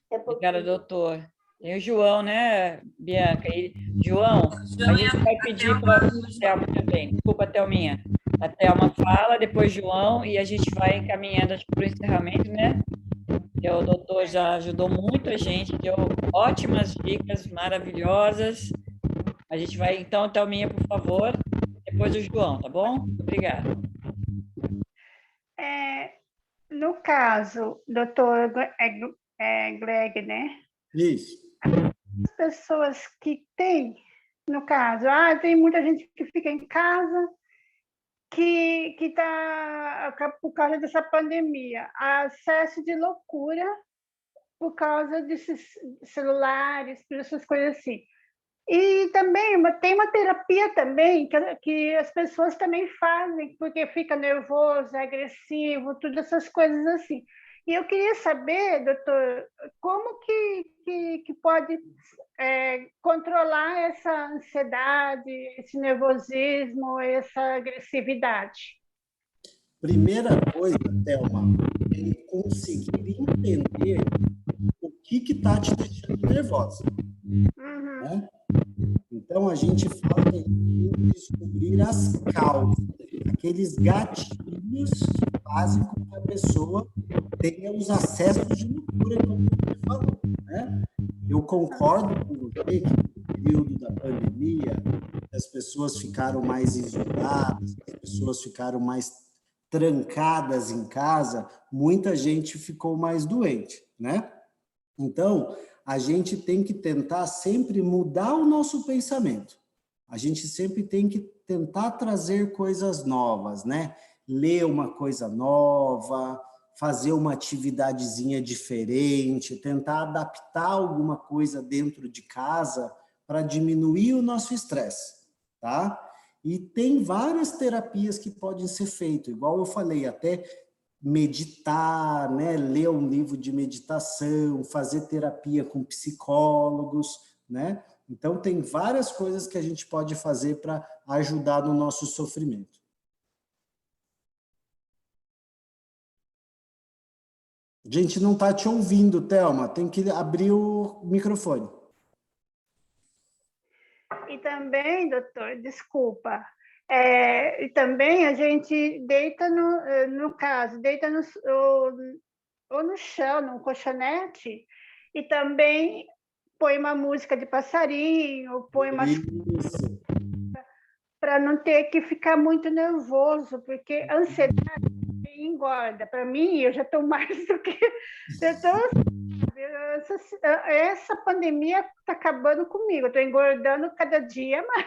Obrigada, doutor. Tem o João, né, Bianca? João, a gente vai pedir para a Thelma também. Desculpa, Thelminha. A Thelma fala, depois João, e a gente vai encaminhando para o encerramento, né? O doutor já ajudou muito a gente, deu ótimas dicas maravilhosas. A gente vai, então, Thelminha, por favor, depois o João, tá bom? Obrigada. No caso, doutor Greg, né? Isso. As pessoas que têm, no caso, tem muita gente que fica em casa, que está, por causa dessa pandemia, acesso de loucura por causa desses celulares, por essas coisas assim. E também tem uma terapia também que as pessoas também fazem, porque fica nervoso, agressivo, todas essas coisas assim. E eu queria saber, doutor, como que pode controlar essa ansiedade, esse nervosismo, essa agressividade? Primeira coisa, Thelma, é conseguir entender o que está te deixando nervosa. Uhum. Né? Então, a gente fala em descobrir as causas, aqueles gatilhos que fazem com que a pessoa tenha os acessos de loucura, como você falou. Né? Eu concordo com você que no período da pandemia as pessoas ficaram mais isoladas, as pessoas ficaram mais trancadas em casa, muita gente ficou mais doente, né? Então, a gente tem que tentar sempre mudar o nosso pensamento. A gente sempre tem que tentar trazer coisas novas, né? Ler uma coisa nova, fazer uma atividadezinha diferente, tentar adaptar alguma coisa dentro de casa para diminuir o nosso estresse, tá? E tem várias terapias que podem ser feitas, igual eu falei, até meditar, né, ler um livro de meditação, fazer terapia com psicólogos, né? Então, tem várias coisas que a gente pode fazer para ajudar no nosso sofrimento. A gente não está te ouvindo, Thelma, tem que abrir o microfone. E também, doutor, desculpa, e também a gente deita no caso, deita ou no chão, num colchonete, e também põe uma música de passarinho, põe umas... para não ter que ficar muito nervoso, porque a ansiedade engorda. Para mim, eu já estou mais do que... Essa pandemia está acabando comigo, eu estou engordando cada dia mais.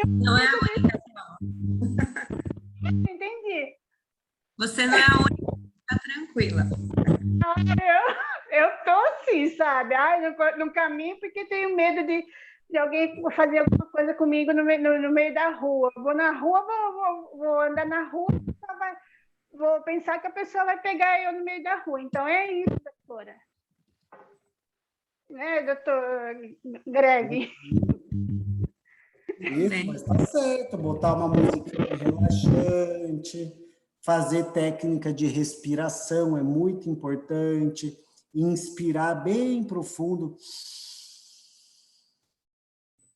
Não é a única. Entendi. Você não é a única que está tranquila. Eu estou assim, sabe? No caminho, porque tenho medo de alguém fazer alguma coisa comigo no meio da rua. Vou na rua, vou andar na rua, vou pensar que a pessoa vai pegar eu no meio da rua. Então, é isso, doutora. Né, doutor Greg? Isso, mas tá certo. Botar uma musiquinha relaxante, fazer técnica de respiração é muito importante. Inspirar bem profundo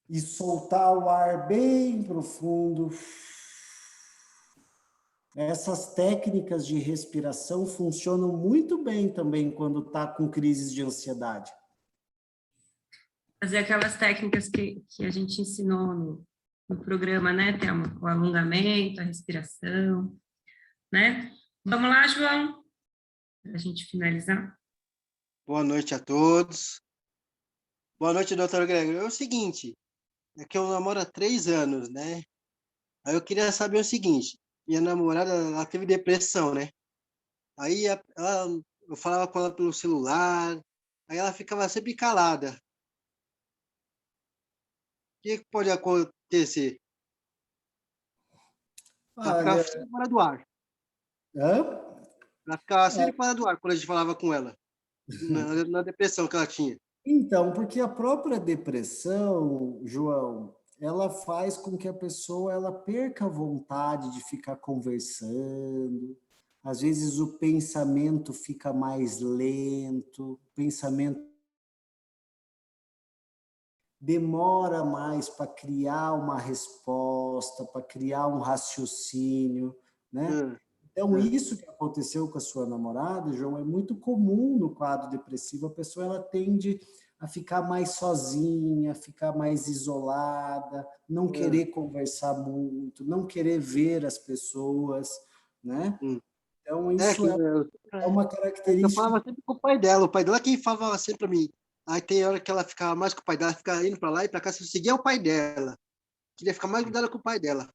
e soltar o ar bem profundo. Essas técnicas de respiração funcionam muito bem também quando está com crises de ansiedade. Fazer aquelas técnicas que a gente ensinou no programa, né, Thelma? O alongamento, a respiração, né? Vamos lá, João, para a gente finalizar. Boa noite a todos. Boa noite, doutor Gregor. É o seguinte, é que eu namoro há 3 anos, né? Aí eu queria saber o seguinte, minha namorada, ela teve depressão, né? Aí eu falava com ela pelo celular, aí ela ficava sempre calada. O que pode acontecer? Ela ficava sempre fora do ar. Ela ficava sempre fora do ar quando a gente falava com ela, na depressão que ela tinha. Então, porque a própria depressão, João, ela faz com que a pessoa ela perca a vontade de ficar conversando. Às vezes o pensamento fica mais lento, o pensamento demora mais para criar uma resposta, para criar um raciocínio, né? Então, isso que aconteceu com a sua namorada, João, é muito comum no quadro depressivo. A pessoa ela tende a ficar mais sozinha, a ficar mais isolada, não querer conversar muito, não querer ver as pessoas, né? Então, isso é uma característica... Eu falava sempre com o pai dela quem falava sempre para mim. Aí tem hora que ela ficava mais com o pai dela, ficava indo para lá e para cá, se eu seguia o pai dela. Queria ficar mais grudada com o pai dela.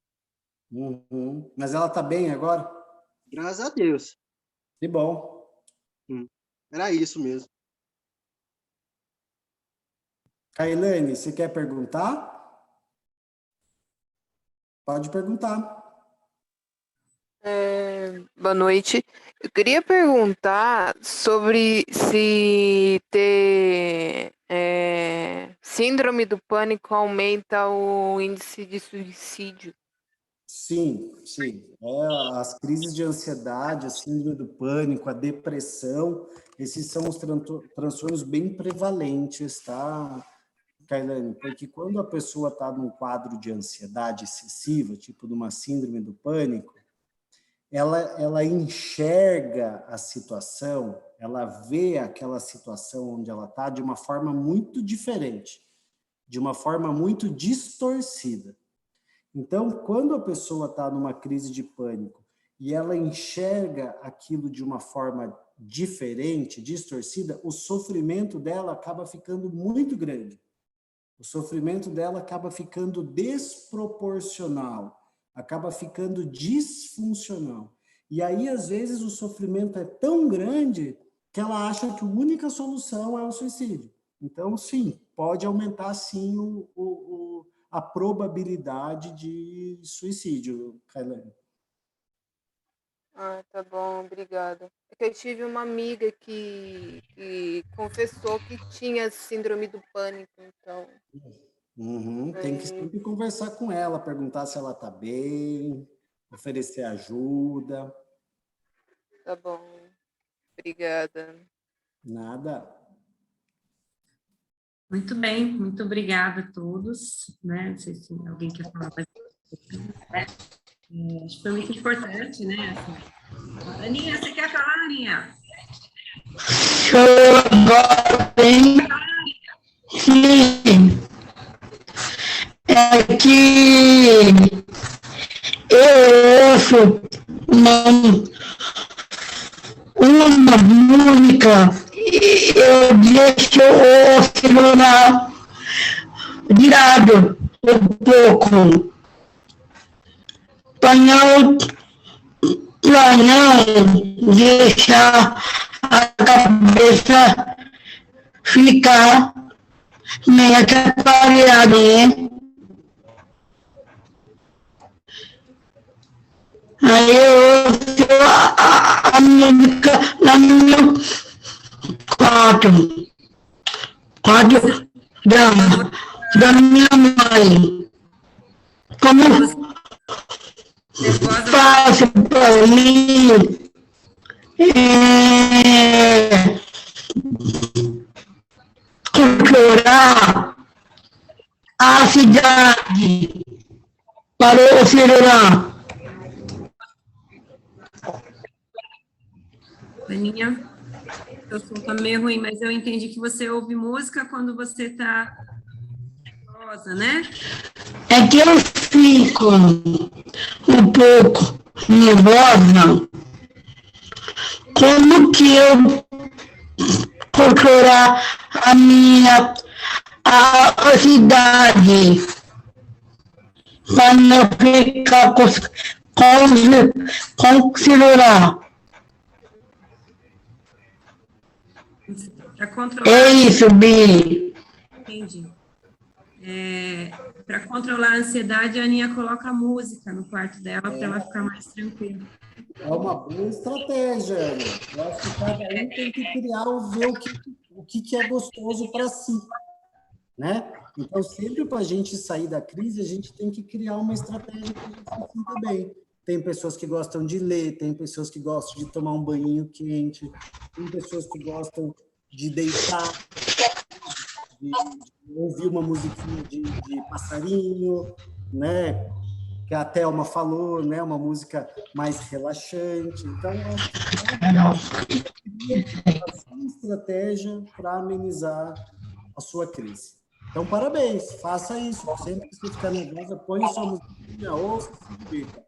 Mas ela está bem agora? Graças a Deus. Que bom. Era isso mesmo. Kailane, você quer perguntar? Pode perguntar. Boa noite. Eu queria perguntar sobre se ter síndrome do pânico aumenta o índice de suicídio. Sim. As crises de ansiedade, a síndrome do pânico, a depressão, esses são os transtornos bem prevalentes, tá, Kailane? Porque quando a pessoa está num quadro de ansiedade excessiva, tipo de uma síndrome do pânico, ela enxerga a situação, ela vê aquela situação onde ela está de uma forma muito diferente, de uma forma muito distorcida. Então, quando a pessoa está numa crise de pânico e ela enxerga aquilo de uma forma diferente, distorcida, o sofrimento dela acaba ficando muito grande. O sofrimento dela acaba ficando desproporcional, acaba ficando disfuncional. E aí, às vezes, o sofrimento é tão grande que ela acha que a única solução é o suicídio. Então, sim, pode aumentar, sim, a probabilidade de suicídio, Kailane. Tá bom, obrigada. É que eu tive uma amiga que confessou que tinha síndrome do pânico, então... Tem que sempre conversar com ela, perguntar se ela está bem, oferecer ajuda. Tá bom, obrigada. Nada. Muito bem, muito obrigada a todos, né? Não sei se alguém quer falar mais. Acho que foi muito importante, né? Aninha, você quer falar, Aninha? Sim. É que eu ouço uma música e eu deixo o celular de lado um pouco para não deixar a cabeça ficar meio atrapalhada, né? Aí eu ouço a música lá no meu quarto da minha mãe. como fácil para mim procurar a cidade para o celular. Aninha, seu som está meio ruim, mas eu entendi que você ouve música quando você está nervosa, né? É que eu fico um pouco nervosa. Como que eu procurar a cidade para não ficar com o celular? Para controlar... É isso, Bi. Entendi. Para controlar a ansiedade, a Aninha coloca música no quarto dela para ela ficar mais tranquila. É uma boa estratégia, Ana. Eu acho que cada um tem que criar ver o que é gostoso para si, né? Então, sempre para a gente sair da crise, a gente tem que criar uma estratégia que a gente se sinta bem. Tem pessoas que gostam de ler, tem pessoas que gostam de tomar um banho quente, tem pessoas que gostam de deitar, de ouvir uma musiquinha de passarinho, né? Que a Thelma falou, né? Uma música mais relaxante. Então, acho que é uma estratégia para amenizar a sua crise. Então, parabéns, faça isso. Sempre que você ficar nervosa, põe sua musiquinha, ouça, se divirta.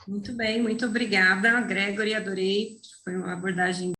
Muito bem, muito obrigada, Gregory, adorei. Foi uma abordagem